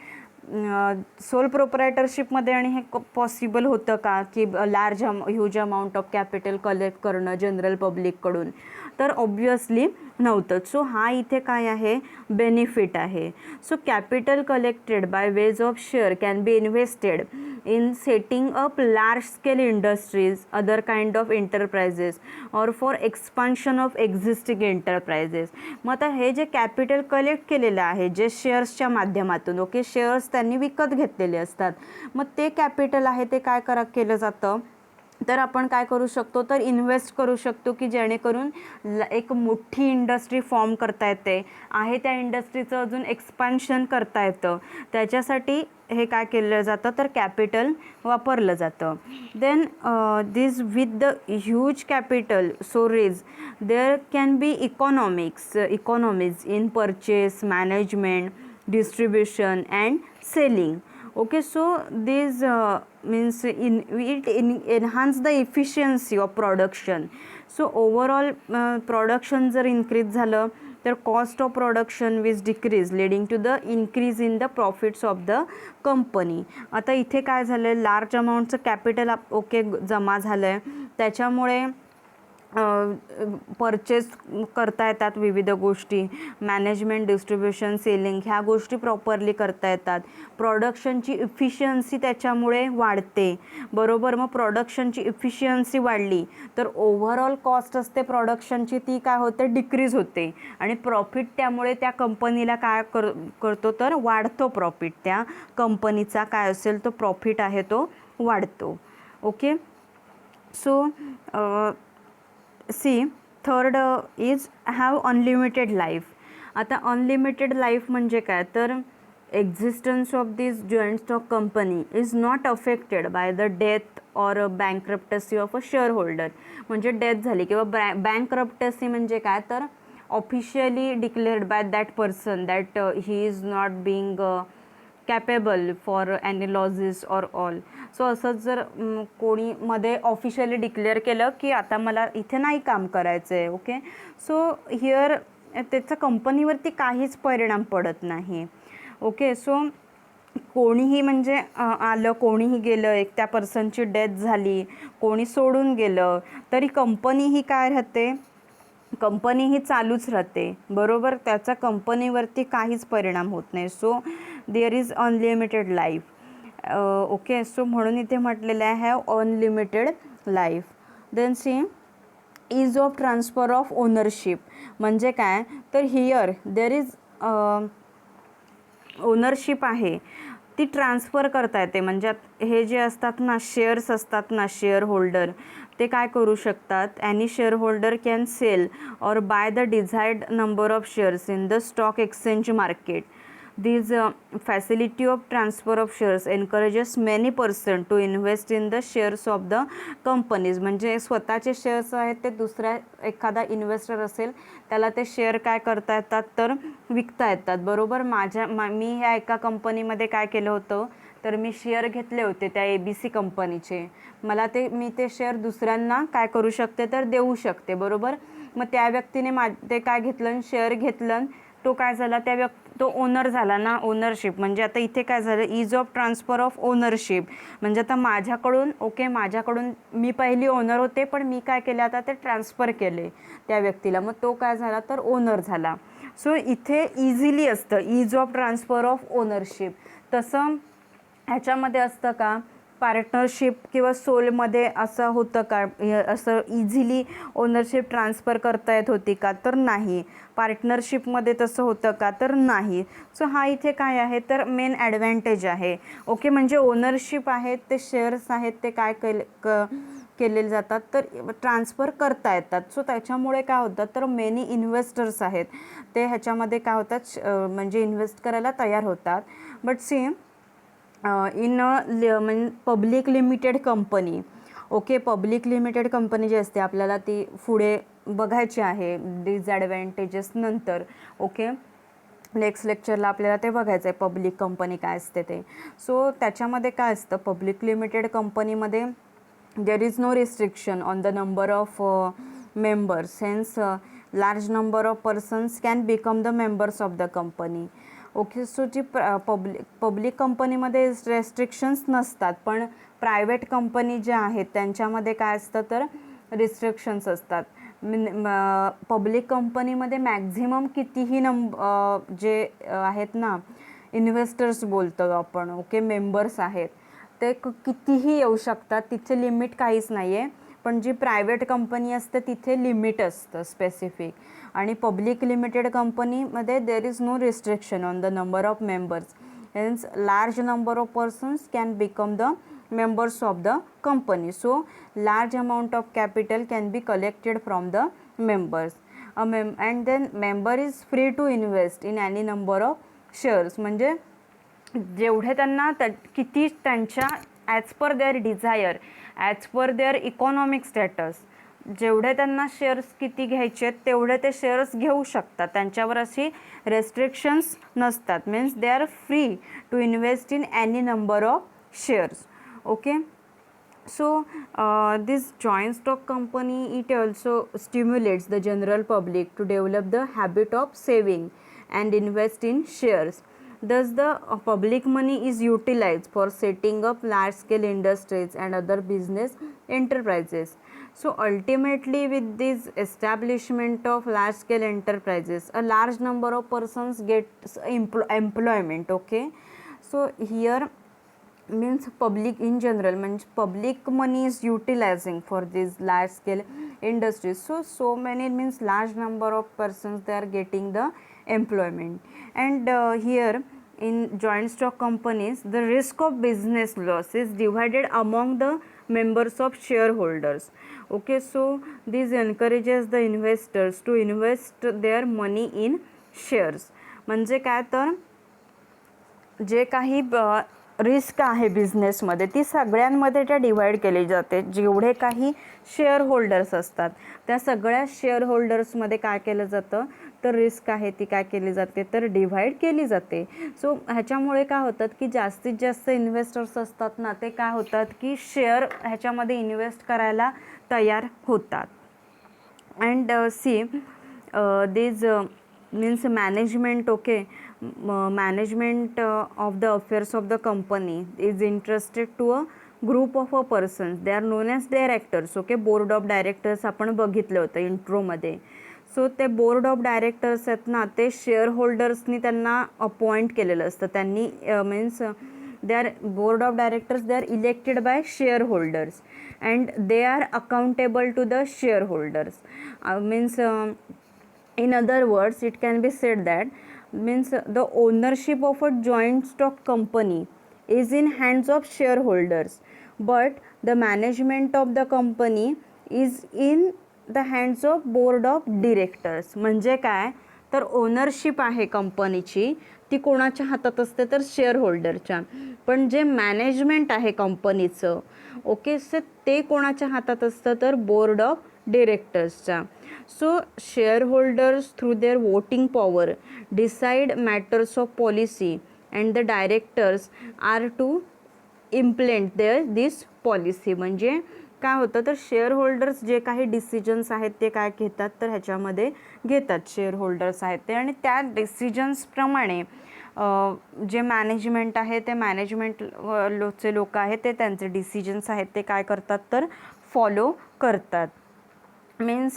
Sole प्रोप्रायटरशिपमध्ये आणि हे पॉसिबल होतं का की huge amount of capital collect करणं जनरल पब्लिककडून, तर ऑब्वियसली नव्हतं. सो हा इथे काय आहे, बेनिफिट आहे. So capital collected by ways of share can be invested in setting up large scale industries, other kind of enterprises or for expansion of existing enterprises. मग आता हे जे कॅपिटल कलेक्ट केलेलं आहे जे शेअर्सच्या माध्यमातून ओके शेअर्स त्यांनी विकत घेतलेले असतात, मग ते कॅपिटल आहे ते काय केलं जातं तर आपण काय करू शकतो तर इन्व्हेस्ट करू शकतो की जेणेकरून एक मोठी इंडस्ट्री फॉर्म करता येते आहे, त्या इंडस्ट्रीचं अजून एक्सपान्शन करता येतं. त्याच्यासाठी हे काय केलं जातं तर कॅपिटल वापरलं जातं. Then this with the huge capital so raise there can be economies in purchase, management, distribution and selling. Okay, so this means it enhance the efficiency of production. So overall production जर increase झालं तर cost of production will decrease leading to the increase in the profits of the company. आता इथे काय झालं, large अमाऊंटचं capital okay जमा झालं आहे, त्याच्यामुळे परचेस करता येतात विविध गोष्टी, मॅनेजमेंट, डिस्ट्रीब्युशन, सेलिंग ह्या गोष्टी प्रॉपरली करता येतात. प्रोडक्शनची इफिशियन्सी त्याच्यामुळे वाढते, बरोबर. मग प्रोडक्शनची इफिशियन्सी वाढली तर ओव्हरऑल कॉस्ट असते प्रोडक्शनची ती काय होते, डिक्रीज होते, आणि प्रॉफिट त्यामुळे त्या कंपनीला काय करतो तर वाढतो. प्रॉफिट त्या कंपनीचा काय असेल तो प्रॉफिट आहे तो वाढतो. Okay. So C third is have unlimited life. आता अनलिमिटेड लाईफ म्हणजे काय तर existence of this joint stock company is not affected by the death or bankruptcy of a shareholder. म्हणजे डेथ झाली किंवा बँकरप्टसी म्हणजे काय तर officially declared by that person that he is not being capable for any losses or all. So असंच जर कोणी मध्ये ऑफिशियली डिक्लेअर केलं की आता मला इथे नाही काम करायचं आहे. ओके. सो हिअर त्याचा कंपनीवरती काहीच परिणाम पडत नाही. ओके. सो कोणीही म्हणजे आलं, कोणीही गेलं, एक त्या पर्सनची डेथ झाली, कोणी सोडून गेलं तरी कंपनी ही काय राहते, कंपनी ही चालूच राहते, बरोबर. त्याचा कंपनीवरती काहीच परिणाम होत नाही. So there is unlimited life. Okay. So म्हणून इथे म्हटलेलं आहे have unlimited life. Then see is of transfer of ownership. म्हणजे काय तर हिअर देअर इज ओनरशिप आहे ती ट्रान्सफर करता येते. म्हणजे हे जे असतात ना शेअर्स असतात ना, शेअर होल्डर ते काय करू शकतात, any shareholder can sell or buy the desired number of shares in the stock exchange market. These facility of transfer of shares encourages many person to invest in the shares of the companies. म्हणजे स्वतःचे shares आहेत ते दुसऱ्या एखादा investor असेल त्याला ते share काय करता येतात तर विकता येतात, बरोबर. मी ह्या एका कंपनीमध्ये काय केलं होतं तर मी शेअर घेतले होते त्या ABC कंपनीचे. मला मी ते शेअर दुसऱ्यांना काय करू शकते तर देऊ शकते, बरोबर. मग त्या व्यक्तीने ते काय घेतलं, शेअर घेतलं, तो काय झाला तो ओनर झाला ना, ओनरशिप. म्हणजे आता इथे काय झालं, is of transfer of ownership. म्हणजे आता माझ्याकडून मी पहिली ओनर होते पण मी काय केले आता ते ट्रान्सफर केले त्या व्यक्तीला, मग तो काय झाला तर ओनर झाला. सो इथे इझिली असतं is of transfer of ownership. तसं ह्याच्यामध्ये असतं का, पार्टनरशिप किंवा सोलमध्ये असं होतं का, असं इझिली ओनरशिप ट्रान्सफर करता येत होती का तर नाही. पार्टनरशिपमध्ये तसं होतं का तर नाही. सो हा इथे काय आहे तर मेन ॲडव्हान्टेज आहे. ओके. म्हणजे ओनरशिप आहेत ते शेअर्स आहेत ते काय केलेले जातात तर ट्रान्सफर करता येतात. सो त्याच्यामुळे काय होतं तर मेनी इन्व्हेस्टर्स आहेत ते ह्याच्यामध्ये काय होतात म्हणजे इन्व्हेस्ट करायला तयार होतात. बट सी इन म्हणजे public limited company. Okay. Public limited company जी असते आपल्याला ती पुढे बघायची आहे डिसॲडव्हान्टेजेस नंतर. ओके. नेक्स्ट लेक्चरला आपल्याला ते बघायचं आहे पब्लिक कंपनी काय असते ते. सो त्याच्यामध्ये काय असतं पब्लिक लिमिटेड कंपनीमध्ये there is no restriction on the number of members. Hence large number of persons can become the members of the company. Okay. So जी पब्लिक कंपनीमध्ये रेस्ट्रिक्शन्स नसतात, पण प्रायव्हेट कंपनी ज्या आहेत त्यांच्यामध्ये काय असतं तर रिस्ट्रिक्शन्स असतात. पब्लिक कंपनीमध्ये मॅक्झिमम कितीही जे आहेत ना इन्व्हेस्टर्स बोलतो आपण, ओके, मेंबर्स आहेत ते कितीही येऊ शकतात, तिथे लिमिट काहीच नाही आहे. पण जी प्रायव्हेट कंपनी असते तिथे लिमिट असतं स्पेसिफिक. आणि पब्लिक लिमिटेड कंपनीमध्ये there is no restriction on the number of members. Hence large number of persons can become the members of the company. So large amount of capital can be collected from the members. And then member is free to invest in any number of shares. म्हणजे जेवढे त्यांना किती त्यांच्या as per their desire, as per their economic status, जेवढे त्यांना shares किती घ्यायचे आहेत तेवढे ते शेअर्स घेऊ शकतात. त्यांच्यावर अशी रेस्ट्रिक्शन्स नसतात. Means they are free to invest in any number of shares. Okay. So this joint stock company, it also stimulates the general public to develop the habit of saving and invest in shares. Thus the public money is utilized for setting up large scale industries and other business enterprises. So ultimately, with this establishment of large scale enterprises, a large number of persons get employment. Okay, so here means public in general, means public money is utilizing for these large scale industries. So many means large number of persons, they are getting the employment. And here in joint stock companies, the risk of business loss is divided among the members of shareholders. Okay, so this encourages the investors to invest their money in shares. म्हणजे काय तर जे काही risk आहे बिझनेसमध्ये ती सगळ्यांमध्ये त्या डिवाइड केली जाते. जेवढे काही शेअर होल्डर्स असतात त्या सगळ्या शेअर होल्डर्समध्ये काय केलं जातं तर रिस्क आहे ती काय केली जाते तर डिवाइड केली जाते. सो ह्याच्यामुळे काय होतात की जास्तीत जास्त इन्व्हेस्टर्स असतात ना, ते काय होतात की शेअर ह्याच्यामध्ये इन्व्हेस्ट करायला तयार होतात. And see this means management. Okay, management of the affairs of the company is interested to a group of a persons, they are known as directors. Okay, board of directors आपण बघितलं होतं इंट्रोमध्ये. So ते board of directors आहेत ना, ते share होल्डर्सनी त्यांना appoint केलेलं असतं. त्यांनी means they are board of directors, they are elected by shareholders and they are accountable to the shareholders. Means in other words, it can be said that means the ownership of a joint stock company is in hands of shareholders, but the management of the company is in the hands of board of directors. म्हणजे काय तर ownership आहे कंपनीची ती कोणाच्या हातात असते तर शेअर होल्डरच्या, पण जे मॅनेजमेंट आहे कंपनीचं ओके सर ते कोणाच्या हातात असतं तर बोर्ड ऑफ डिरेक्टर्सच्या. So shareholders through their voting power decide matters of policy and the directors are to implement this policy. म्हणजे काय होतं तर शेअर होल्डर्स जे काही डिसिजन्स आहेत ते काय घेतात तर ह्याच्यामध्ये घेतात शेअर होल्डर्स आहेत ते, आणि त्या डिसिजन्सप्रमाणे जे मॅनेजमेंट आहे ते मॅनेजमेंट चे लोक आहेत ते त्यांचे डिसिजन्स आहेत ते काय करतात तर फॉलो करतात. मीन्स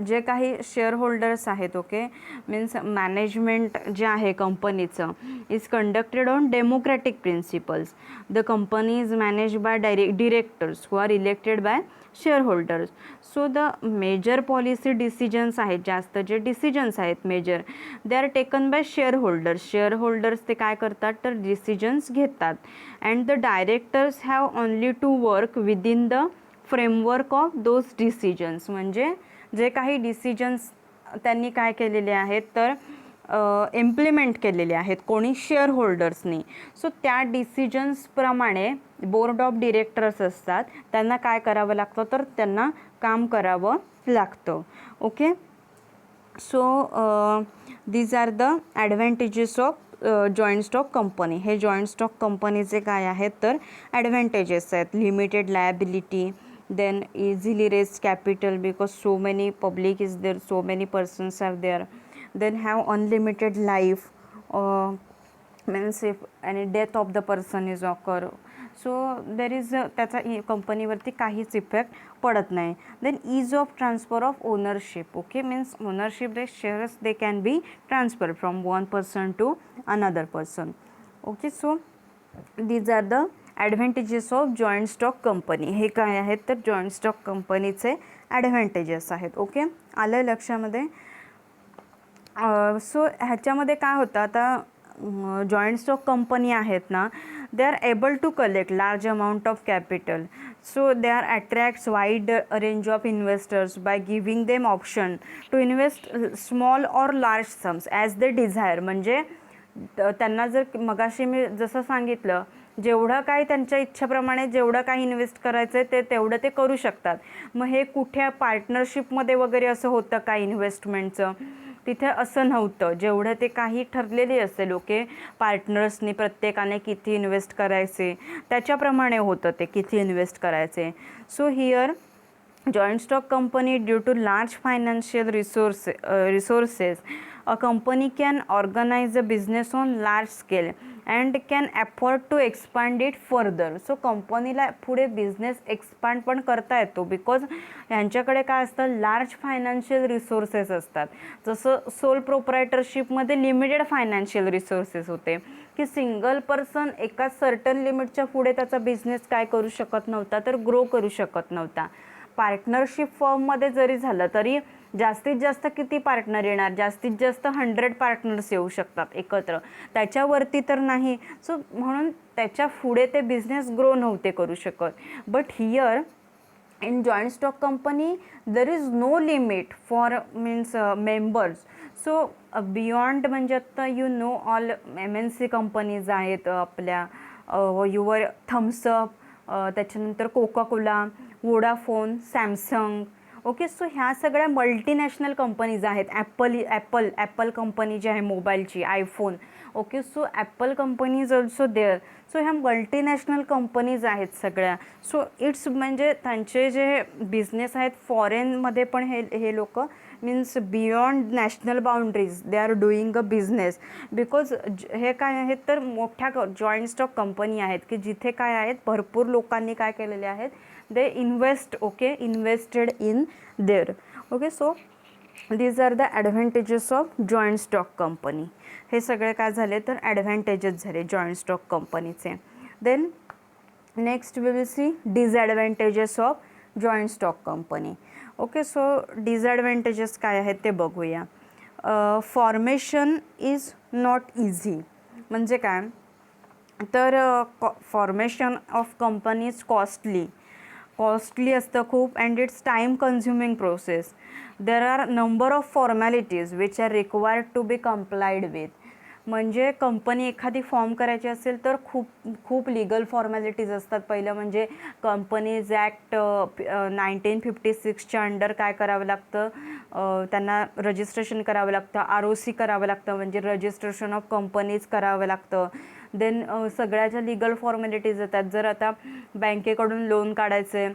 जे काही शेअर होल्डर्स आहेत ओके मीन्स मॅनेजमेंट जे आहे कंपनीचं is conducted on democratic principles. The company is manage by directors who are elected by shareholders. So the major policy decisions आहेत, जास्त जे डिसिजन्स आहेत major they are taken by shareholders. Shareholders ते काय करतात तर decisions घेतात. And the directors have only to work within the framework of those decisions. म्हणजे जे काही डिसिजन्स त्यांनी काय केलेले आहेत तर इम्प्लिमेंट केलेले आहेत कोणी शेअर होल्डर्सनी. सो त्या डिसिजन्सप्रमाणे बोर्ड ऑफ डिरेक्टर्स असतात त्यांना काय करावं लागतं तर त्यांना काम करावं लागतं. Okay, so these are the advantages of joint stock company. हे जॉईंट स्टॉक कंपनीचे काय आहेत तर ॲडव्हान्टेजेस आहेत. Limited liability, then easily raise capital because so many public is there, so many persons are there, then have unlimited life, means if any death of the person is occur, so there is त्याचा कंपनीवरती काहीच effect पडत नाही. then ease of transfer of ownership. okay, means ownership the shares they can be transferred from one person to another person. okay, so these are the advantages of joint stock company. हे काय आहेत तर joint stock कंपनीचे advantages आहेत. Okay, आलं लक्षामध्ये. So ह्याच्यामध्ये काय होतं आता जॉईंट स्टॉक कंपनी आहेत ना they are able to collect large amount of capital. So they are attracts wide range of investors by giving them option to invest small or large sums as they desire. म्हणजे त्यांना जर मगाशी मी जसं सांगितलं जेवढं काही त्यांच्या इच्छेप्रमाणे जेवढं काही इन्व्हेस्ट करायचं आहे ते तेवढं ते करू शकतात. मग हे कुठे पार्टनरशिपमध्ये वगैरे असं होतं का इन्व्हेस्टमेंटचं, तिथे असं नव्हतं. जेवढं ते काही ठरलेली असेल ओके पार्टनर्सनी प्रत्येकाने किती इन्व्हेस्ट करायचे त्याच्याप्रमाणे होतं ते किती इन्व्हेस्ट करायचे. So here joint stock company due to large financial resources a company can organize a business on large scale and can afford to expand it further. So कंपनीला पुढे बिझनेस एक्सपांड पण करता येतो बिकॉज यांच्याकडे काय असतं, large financial resources असतात. जसं सोल प्रोप्रायटरशिपमध्ये लिमिटेड फायनान्शियल रिसोर्सेस होते की सिंगल पर्सन एका सर्टन लिमिटच्या पुढे त्याचा बिझनेस काय करू शकत नव्हता, तर ग्रो करू शकत नव्हता. पार्टनरशिप फर्ममध्ये जरी झालं तरी जास्तीत जास्त किती पार्टनर येणार, जास्तीत जास्त 100 पार्टनर्स येऊ शकतात एकत्र, त्याच्यावरती तर नाही. सो म्हणून त्याच्या पुढे ते बिझनेस ग्रो नव्हते करू शकत. But here in joint stock company there is no limit for means members. So beyond म्हणजे आता you know all MNC companies आहेत आपल्या, युवर थम्सअप, त्याच्यानंतर Coca Cola, Vodafone, Samsung. Okay, so ह्या सगळ्या मल्टीनॅशनल कंपनीज आहेत. ॲपल कंपनी जी आहे मोबाईलची, iPhone. Okay, so Apple company is also there. So ह्या मल्टीनॅशनल कंपनीज आहेत सगळ्या. सो इट्स म्हणजे त्यांचे जे बिझनेस आहेत फॉरेनमध्ये पण हे लोक means beyond national boundaries they are doing a business. Because हे काय आहेत तर मोठ्या जॉईंट स्टॉक कंपनी आहेत की जिथे काय आहेत भरपूर लोकांनी काय केलेले आहेत, they invested in there. Okay, so these are the advantages of joint stock company. हे सगळे काय झाले तर ॲडव्हान्टेजेस झाले जॉईंट स्टॉक कंपनीचे. Then next we will see disadvantages of joint stock company. Okay, so disadvantages काय आहेत ते बघूया. Formation is not easy. म्हणजे काय तर formation of company is costly असतं खूप, and it's time consuming process. There are number of formalities which are required to be complied with. म्हणजे कंपनी एखादी फॉर्म करायची असेल तर खूप लिगल फॉर्मॅलिटीज असतात. पहिलं म्हणजे कंपनीज ॲक्ट 1956च्या अंडर काय करावं लागतं, त्यांना रजिस्ट्रेशन करावं लागतं, ROC करावं लागतं, म्हणजे रजिस्ट्रेशन ऑफ कंपनीज करावं लागतं. देन सगळ्याच्या लिगल फॉर्मॅलिटीज येतात. जर आता बँकेकडून लोन काढायचं आहे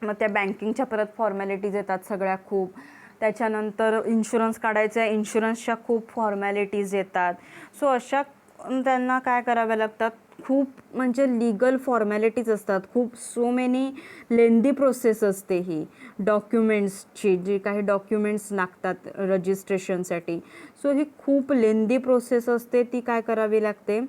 मग त्या बँकिंगच्या परत फॉर्मॅलिटीज येतात सगळ्या खूप. त्याच्यानंतर इन्शुरन्स काढायचं आहे, इन्शुरन्सच्या खूप फॉर्मॅलिटीज येतात. सो अशा त्यांना काय कराव्या लागतात, खूप म्हणजे लिगल फॉर्मॅलिटीज असतात खूप. सो मेनी लेंदी प्रोसेस असते ही डॉक्युमेंट्सची, जी काही डॉक्युमेंट्स लागतात रजिस्ट्रेशनसाठी. सो ही खूप लेंदी प्रोसेस असते, ती काय करावी लागते,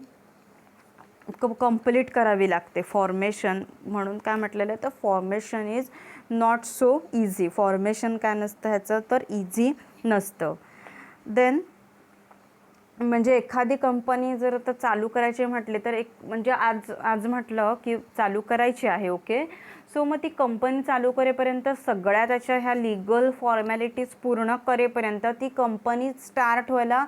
कंप्लीट करावी लागते. फॉर्मेशन म्हणून काय म्हटलेलं आहे तर formation is not so easy. Formation काय नसतं ह्याचं तर इझी नसतं. देन म्हणजे एखादी कंपनी जर आता चालू करायची म्हटले तर एक म्हणजे आज म्हटलं की चालू करायची आहे. ओके, सो मग ती कंपनी चालू करेपर्यंत सगळ्या त्याच्या ह्या लिगल फॉर्मॅलिटीज पूर्ण करेपर्यंत ती कंपनी स्टार्ट व्हायला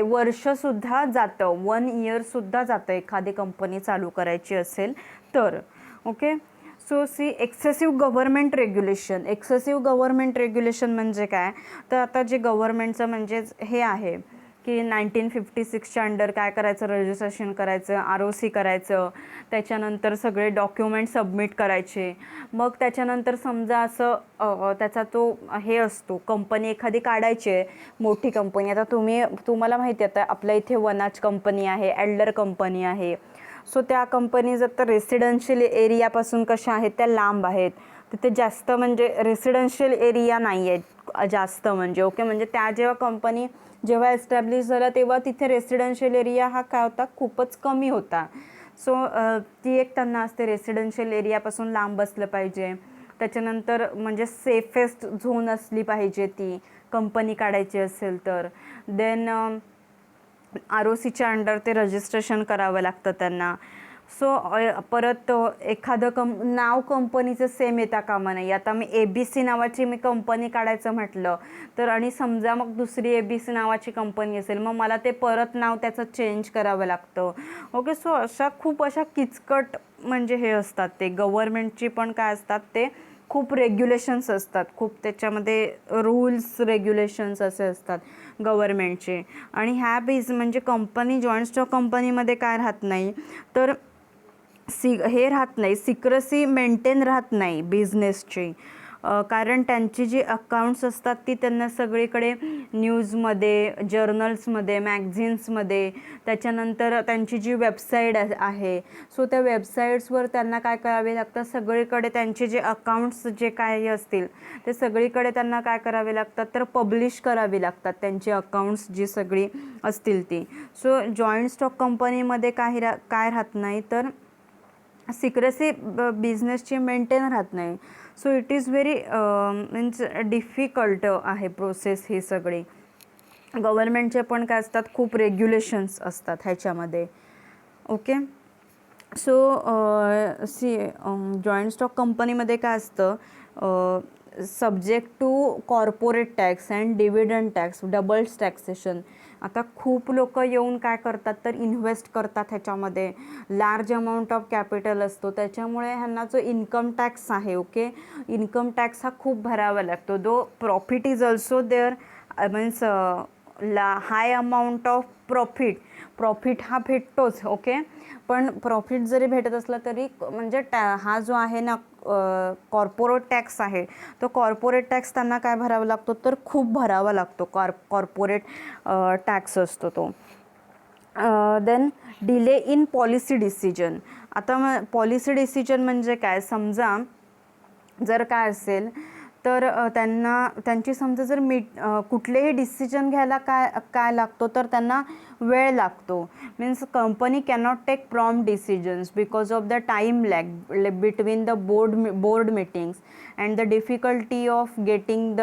वर्षसुद्धा जातं, 1 इयरसुद्धा जातं एखादी कंपनी चालू करायची असेल तर. Okay, so see excessive government regulation म्हणजे काय तर आता जे गव्हर्मेंटचं म्हणजेच हे आहे की 1956च्या अंडर काय करायचं, रजिस्ट्रेशन करायचं, ROC करायचं, त्याच्यानंतर सगळे डॉक्युमेंट सबमिट करायचे. मग त्याच्यानंतर समजा असं त्याचा तो हे असतो, कंपनी एखादी काढायची आहे मोठी कंपनी. आता तुम्हाला माहिती आहे आता आपल्या इथे वनाज कंपनी आहे, एल्डर कंपनी आहे. सो त्या कंपनीज आता रेसिडेन्शियल एरियापासून कशा आहेत त्या लांब आहेत, तिथे जास्त म्हणजे रेसिडेन्शियल एरिया नाही आहेत जास्त म्हणजे. ओके, म्हणजे त्या जेव्हा एस्टॅब्लिश झाला तेव्हा तिथे रेसिडेन्शियल एरिया हा काय होता, खूपच कमी होता. सो ती एक त्यांना असते, रेसिडेन्शियल एरियापासून लांब असलं पाहिजे. त्याच्यानंतर म्हणजे सेफेस्ट झोन असली पाहिजे ती कंपनी काढायची असेल तर. देन ROCच्या अंडर ते रजिस्ट्रेशन करावं लागतं त्यांना. सो परत एखादं नाव कंपनीचं सेम येता कामा नाही. आता मी ABC नावाची कंपनी काढायचं म्हटलं तर आणि समजा मग दुसरी ABC नावाची कंपनी असेल मग मला ते परत नाव त्याचं चेंज करावं लागतं. ओके, सो खूप अशा किचकट म्हणजे हे असतात ते गव्हर्मेंटची पण काय असतात ते खूप रेग्युलेशन्स असतात, खूप त्याच्यामध्ये रूल्स रेग्युलेशन्स असे असतात गव्हर्मेंटचे. आणि ह्या म्हणजे कंपनी जॉईंट स्टॉक कंपनीमध्ये काय राहत नाही तर हे राहत नाही, सिक्रेसी मेंटेन राहत नाही बिझनेसची. कारण त्यांची जी अकाउंट्स असतात ती त्यांना सगळीकडे न्यूजमध्ये, जर्नल्समध्ये, मॅगझिन्समध्ये, त्याच्यानंतर त्यांची जी वेबसाईट आहे, सो त्या वेबसाईट्सवर त्यांना काय करावे लागतं, सगळीकडे त्यांचे जे अकाउंट्स जे काही असतील ते सगळीकडे त्यांना काय करावे लागतात, तर पब्लिश करावी लागतात त्यांची अकाउंट्स जी सगळी असतील ती. सो जॉईंट स्टॉक कंपनीमध्ये काय राहत नाही, तर सिक्रेसी बिझनेसची मेंटेन राहत नाही. So it is very means difficult आहे प्रोसेस ही सगळी. गव्हर्नमेंटचे पण काय असतात, खूप रेग्युलेशन्स असतात ह्याच्यामध्ये. ओके, सो जॉईंट स्टॉक कंपनीमध्ये काय असतं, subject to corporate tax and dividend tax, double taxation. आता खूप लोक येऊन काय करतात, तर इन्व्हेस्ट करतात ह्याच्यामध्ये. लार्ज अमाऊंट ऑफ कॅपिटल असतो, त्याच्यामुळे ह्यांना जो इन्कम टॅक्स आहे, ओके, इन्कम टॅक्स हा खूप भरावा लागतो. Though profit is also there, means high amount of profit हा भेटतोच, ओके. पण प्रॉफिट जरी भेटत असला तरी म्हणजे हा जो आहे ना कॉर्पोरेट टॅक्स आहे, तो कॉर्पोरेट टॅक्स त्यांना काय भरावा लागतो, तर खूप भरावा लागतो. कॉर्पोरेट टॅक्स असतो तो. Then delay in policy decision. आता पॉलिसी डिसिजन म्हणजे काय, समजा जर काय असेल तर त्यांची समजा जर कुठलेही डिसिजन घ्यायला काय लागतो, तर त्यांना वेळ लागतो. Means company cannot take prompt decisions because of the time lag between the board meetings and the difficulty of getting the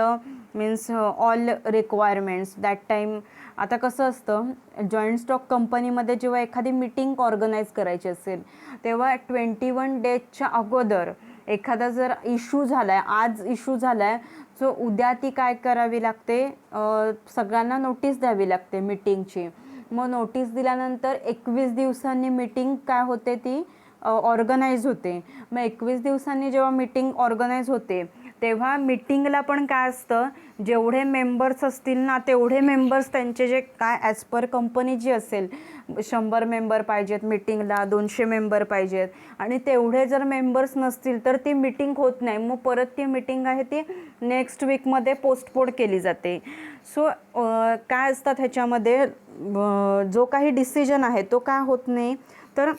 means all requirements that time. आता कसं असतं, जॉईंट स्टॉक कंपनीमध्ये जेव्हा एखादी मीटिंग ऑर्गनाईज करायची असेल, तेव्हा 21 डेजच्या अगोदर एखादा जर इश्यू झाला आहे, आज इश्यू झाला आहे, सो उद्या ती काय करावी लागते, सगळ्यांना नोटीस द्यावी लागते मीटिंगची. मग नोटीस दिल्यानंतर 21 दिवसांनी मीटिंग काय होते, ती ऑर्गनाईज होते. मग 21 दिवसांनी जेव्हा मीटिंग ऑर्गनाईज होते, तेव्हा मीटिंगला पण काय असतं, जेवढे मेंबर्स असतील ना, तेवढे मेंबर्स त्यांचे जे काय ॲज पर कंपनी जी असेल, 100 मेंबर पाहिजेत मीटिंगला, 200 मेंबर पाहिजेत, आणि तेवढे जर मेंबर्स नसतील तर ती मीटिंग होत नाही. मग परत ती मीटिंग आहे ती नेक्स्ट वीकमध्ये पोस्टपोन केली जाते. सो काय असतात ह्याच्यामध्ये, जो काही डिसिजन आहे तो काय होत नाही, तर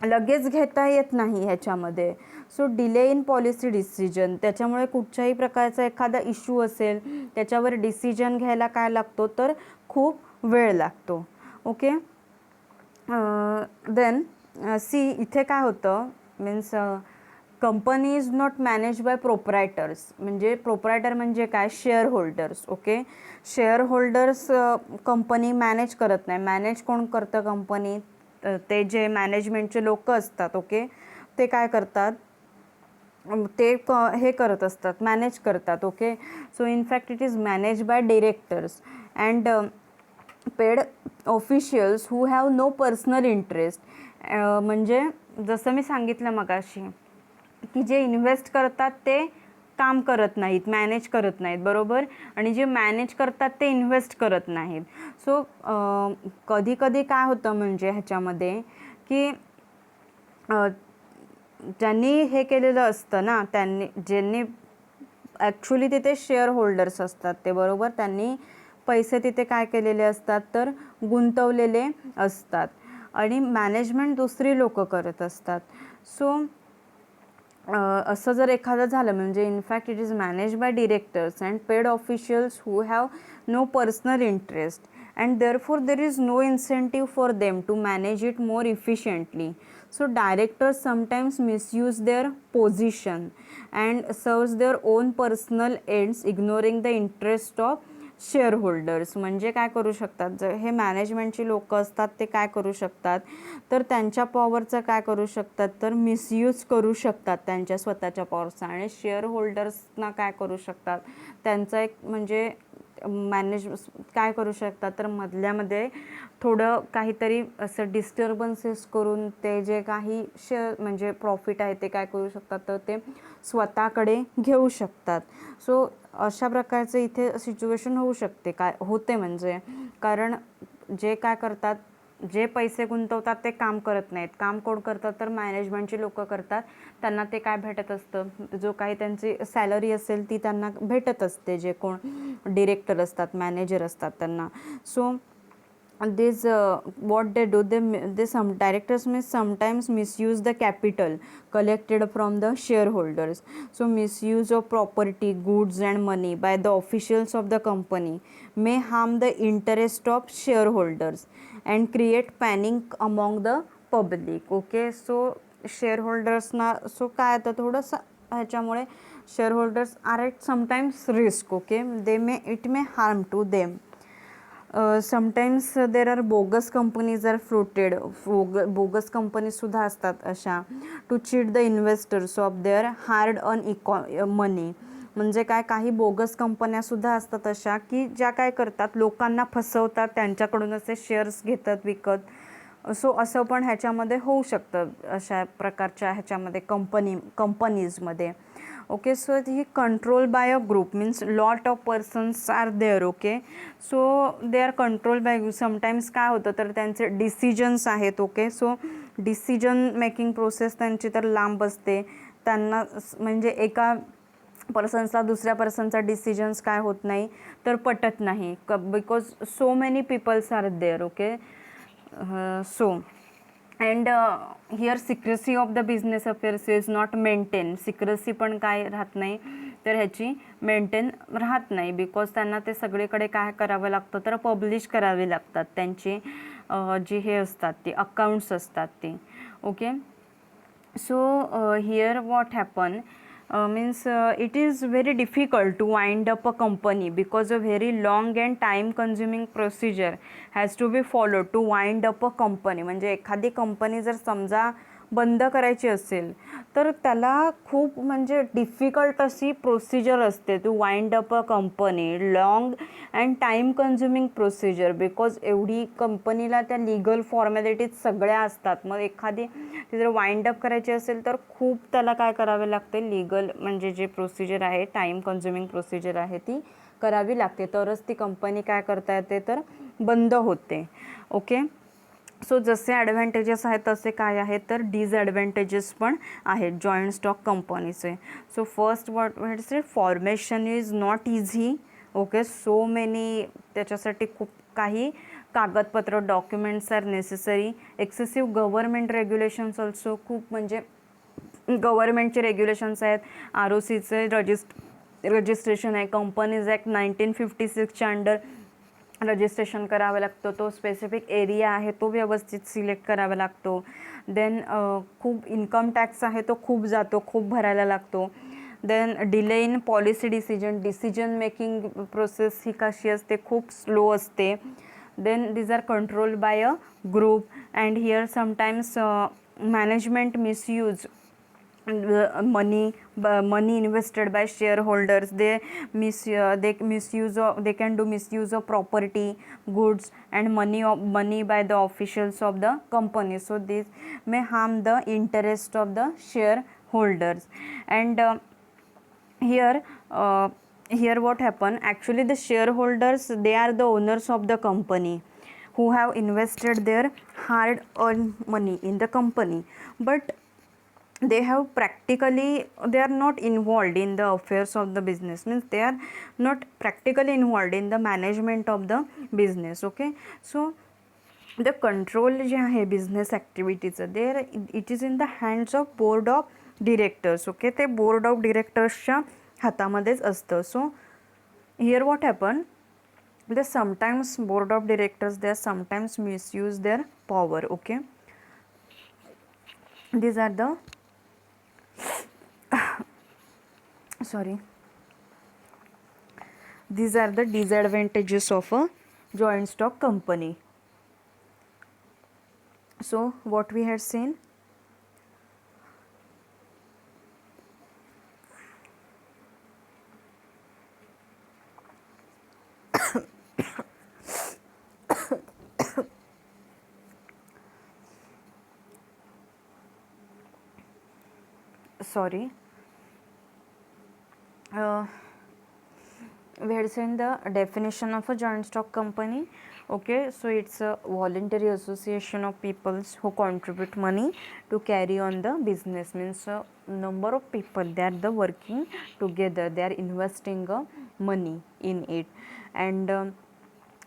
लगेच घेता येत नाही ह्याच्यामध्ये. So delay in policy decision, त्याच्यामुळे कुठच्याही प्रकारचा एखादा इश्यू असेल त्याच्यावर डिसिजन घ्यायला काय लागतो, तर खूप वेळ लागतो. ओके, देन सी इथे काय होतं, means company is not manage by proprietors. म्हणजे प्रोप्रायटर म्हणजे काय, shareholders. Okay, shareholders company manage करत नाही. मॅनेज कोण करतं कंपनी, ते जे मॅनेजमेंटचे लोक असतात, ओके, ते काय करतात, ते हे करत असतात, मॅनेज करतात. Okay, so in fact it is manage by directors and paid officials who have no personal interest. म्हणजे जसं मी सांगितलं मगाशी, की जे इन्व्हेस्ट करतात ते काम करत नाहीत, मॅनेज करत नाहीत, बरोबर, आणि जे मॅनेज करतात ते इन्व्हेस्ट करत नाहीत. सो कधी कधी काय होतं म्हणजे ह्याच्यामध्ये, की ज्यांनी हे केलेलं असतं ना, ज्यांनी ॲक्च्युली तिथे शेअर होल्डर्स असतात ते, बरोबर, त्यांनी पैसे तिथे काय केलेले असतात, तर गुंतवलेले असतात, आणि मॅनेजमेंट दुसरी लोक करत असतात. सो असं जर एखादं झालं म्हणजे in fact it is manage by directors and paid officials who have no personal interest and therefore there is no incentive for them to manage it more efficiently. So directors sometimes misuse their position and serves their own personal ends, ignoring the interest of shareholders. म्हणजे काय करू शकतात, जर हे मॅनेजमेंटची लोक असतात ते काय करू शकतात, तर त्यांच्या पॉवरचं काय करू शकतात, तर मिसयूज करू शकतात त्यांच्या स्वतःच्या पॉवरचा, आणि शेअरहोल्डर्सना काय करू शकतात, त्यांचा एक म्हणजे काय करू शकतात, तर मधल्यामध्ये थोडं काहीतरी असं डिस्टर्बन्सेस करून ते जे काही म्हणजे प्रॉफिट आहे ते काय करू शकतात, तर ते स्वतःकडे घेऊ शकतात. सो अशा प्रकारचे इथे सिच्युएशन होऊ शकते, काय होते म्हणजे, कारण जे काय करतात जे पैसे गुंतवतात ते काम करत नाहीत. काम कोण करतात तर मॅनेजमेंटची लोकं करतात. त्यांना ते काय भेटत असतं, जो काही त्यांची सॅलरी असेल ती त्यांना भेटत असते, जे कोण डिरेक्टर असतात, मॅनेजर असतात त्यांना. So this what they do, they some directors may sometimes misuse the capital collected from the shareholders. So misuse of property, goods and money by the officials of the company may harm the interest of shareholders and create panic among the public. Okay, so shareholders ना, so काय तर थोडंसं ह्याच्यामुळे shareholders are at sometimes risk. Okay, they may, it may harm to them. Sometimes there are bogus companies are floated. Bogus कंपनीजसुद्धा असतात अशा, to cheat the investors of their hard earn money. म्हणजे काय, काही बोगस कंपन्यासुद्धा असतात अशा की ज्या काय करतात, लोकांना फसवतात, त्यांच्याकडून असे शेअर्स घेतात विकत. सो असं पण ह्याच्यामध्ये होऊ शकतं अशा प्रकारच्या ह्याच्यामध्ये कंपनीजमध्ये. Okay, so he control by a group means lot of persons are there. Okay, so they are control by. Sometimes काय होतं तर त्यांचे डिसिजन्स आहेत. Okay, so decision making process त्यांची तर लांब असते. त्यांना म्हणजे एका पर्सन्सला दुसऱ्या पर्सनचा डिसिजन्स काय होत नाही तर पटत नाही, because so many peoples are there. Okay, so and here secrecy of the business affairs is not maintain. Secrecy पण काय राहत नाही तर ह्याची मेंटेन राहत नाही, बिकॉज त्यांना ते सगळीकडे काय करावं लागतं तर पब्लिश करावे लागतात त्यांची जी हे असतात ती अकाउंट्स असतात ते. Okay, so here what happen means it is very difficult to wind up a company because a very long and time consuming procedure has to be followed to wind up a company. म्हणजे एखादी company जर समजा बंद करायची असेल तर त्याला खूप म्हणजे डिफिकल्ट अशी प्रोसिजर असते to wind up a company. Long and time consuming procedure, because एवढी कंपनीला त्या लिगल फॉर्मॅलिटीज सगळ्या असतात. मग एखादी ती जर वाइंड अप करायची असेल तर खूप त्याला काय करावे लागते, लिगल म्हणजे जे प्रोसिजर आहे, टाईम कन्झ्युमिंग प्रोसिजर आहे ती करावी लागते, तरच ती कंपनी काय करता येते तर बंद होते. ओके, सो जसे ॲडव्हान्टेजेस आहेत तसे काय आहेत तर डिसॲडव्हान्टेजेस पण आहेत जॉईंट स्टॉक कंपनीचे. So first what is formation is not easy. Okay, so many त्याच्यासाठी खूप काही कागदपत्र, documents are necessary. Excessive government regulations also, खूप म्हणजे गव्हर्मेंटचे रेग्युलेशन्स आहेत. ROCचे रजिस्ट्रेशन आहे, कंपनीज ॲक्ट 1956च्या अंडर रजिस्ट्रेशन करावं लागतं. तो स्पेसिफिक एरिया आहे तो व्यवस्थित सिलेक्ट करावा लागतो. देन खूप इन्कम टॅक्स आहे तो खूप जातो, खूप भरायला लागतो. Then delay in policy decision making process ही कशी असते, खूप स्लो असते. Then these are controlled by a group and here sometimes management misuse money invested by shareholders. They can do misuse of property, goods and money by the officials of the company. So this may harm the interest of the shareholders. And here what happen, actually the shareholders, they are the owners of the company who have invested their hard earned money in the company, but they are not involved in the affairs of the business, means they are not practically involved in the management of the business. Okay, so the control जे आहे business ॲक्टिव्हिटीचं, there it is in the hands of board of directors. Okay, ते board of डिरेक्टर्सच्या हातामध्येच असतं. So here what happen, the sometimes board of directors, they sometimes misuse their power. Okay, these are the these are the disadvantages of a joint stock company. So what we had seen, sorry, we had seen the definition of a joint stock company. Okay, so it's a voluntary association of peoples who contribute money to carry on the business. Means a number of people, they are the working together, they are investing money in it. And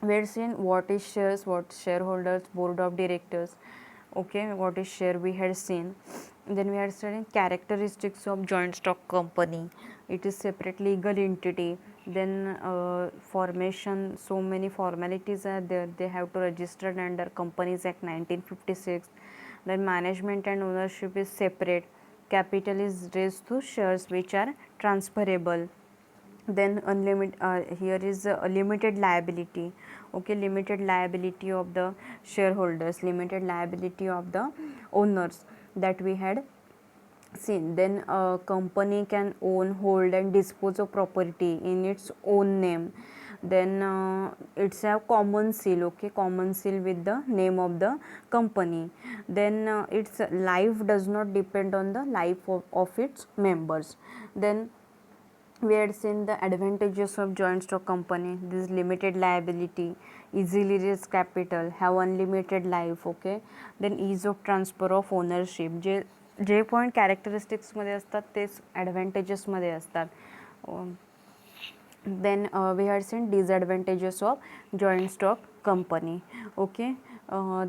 we had seen what is shares, what shareholders, board of directors. Okay, what is share we had seen. Then we had studied characteristics of joint stock company. It is separate legal entity. Then formation, so many formalities are there. They have to register under Companies Act 1956. Then management and ownership is separate. Capital is raised through shares which are transferable. Then here is a limited liability. Okay, limited liability of the shareholders, limited liability of the owners, that we had seen. Then a company can own, hold and dispose of property in its own name. Then it's a common seal. Okay, common seal with the name of the company. Then its life does not depend on the life of its members. Then we had seen the advantages of joint stock company. This limited liability, easily raised capital, have unlimited life. Okay, then ease of transfer of ownership. जे point कॅरेक्टरिस्टिक्समध्ये असतात तेच ॲडव्हान्टेजेसमध्ये असतात. then we had seen disadvantages of joint stock company. Okay,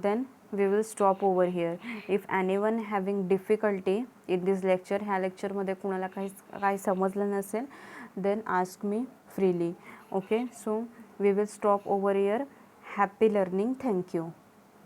then we will stop over here. If anyone having difficulty in this lecture, ह्या लेक्चरमध्ये कुणाला काही समजलं नसेल, then ask me freely. Okay, so we will stop over here. Happy learning. Thank you.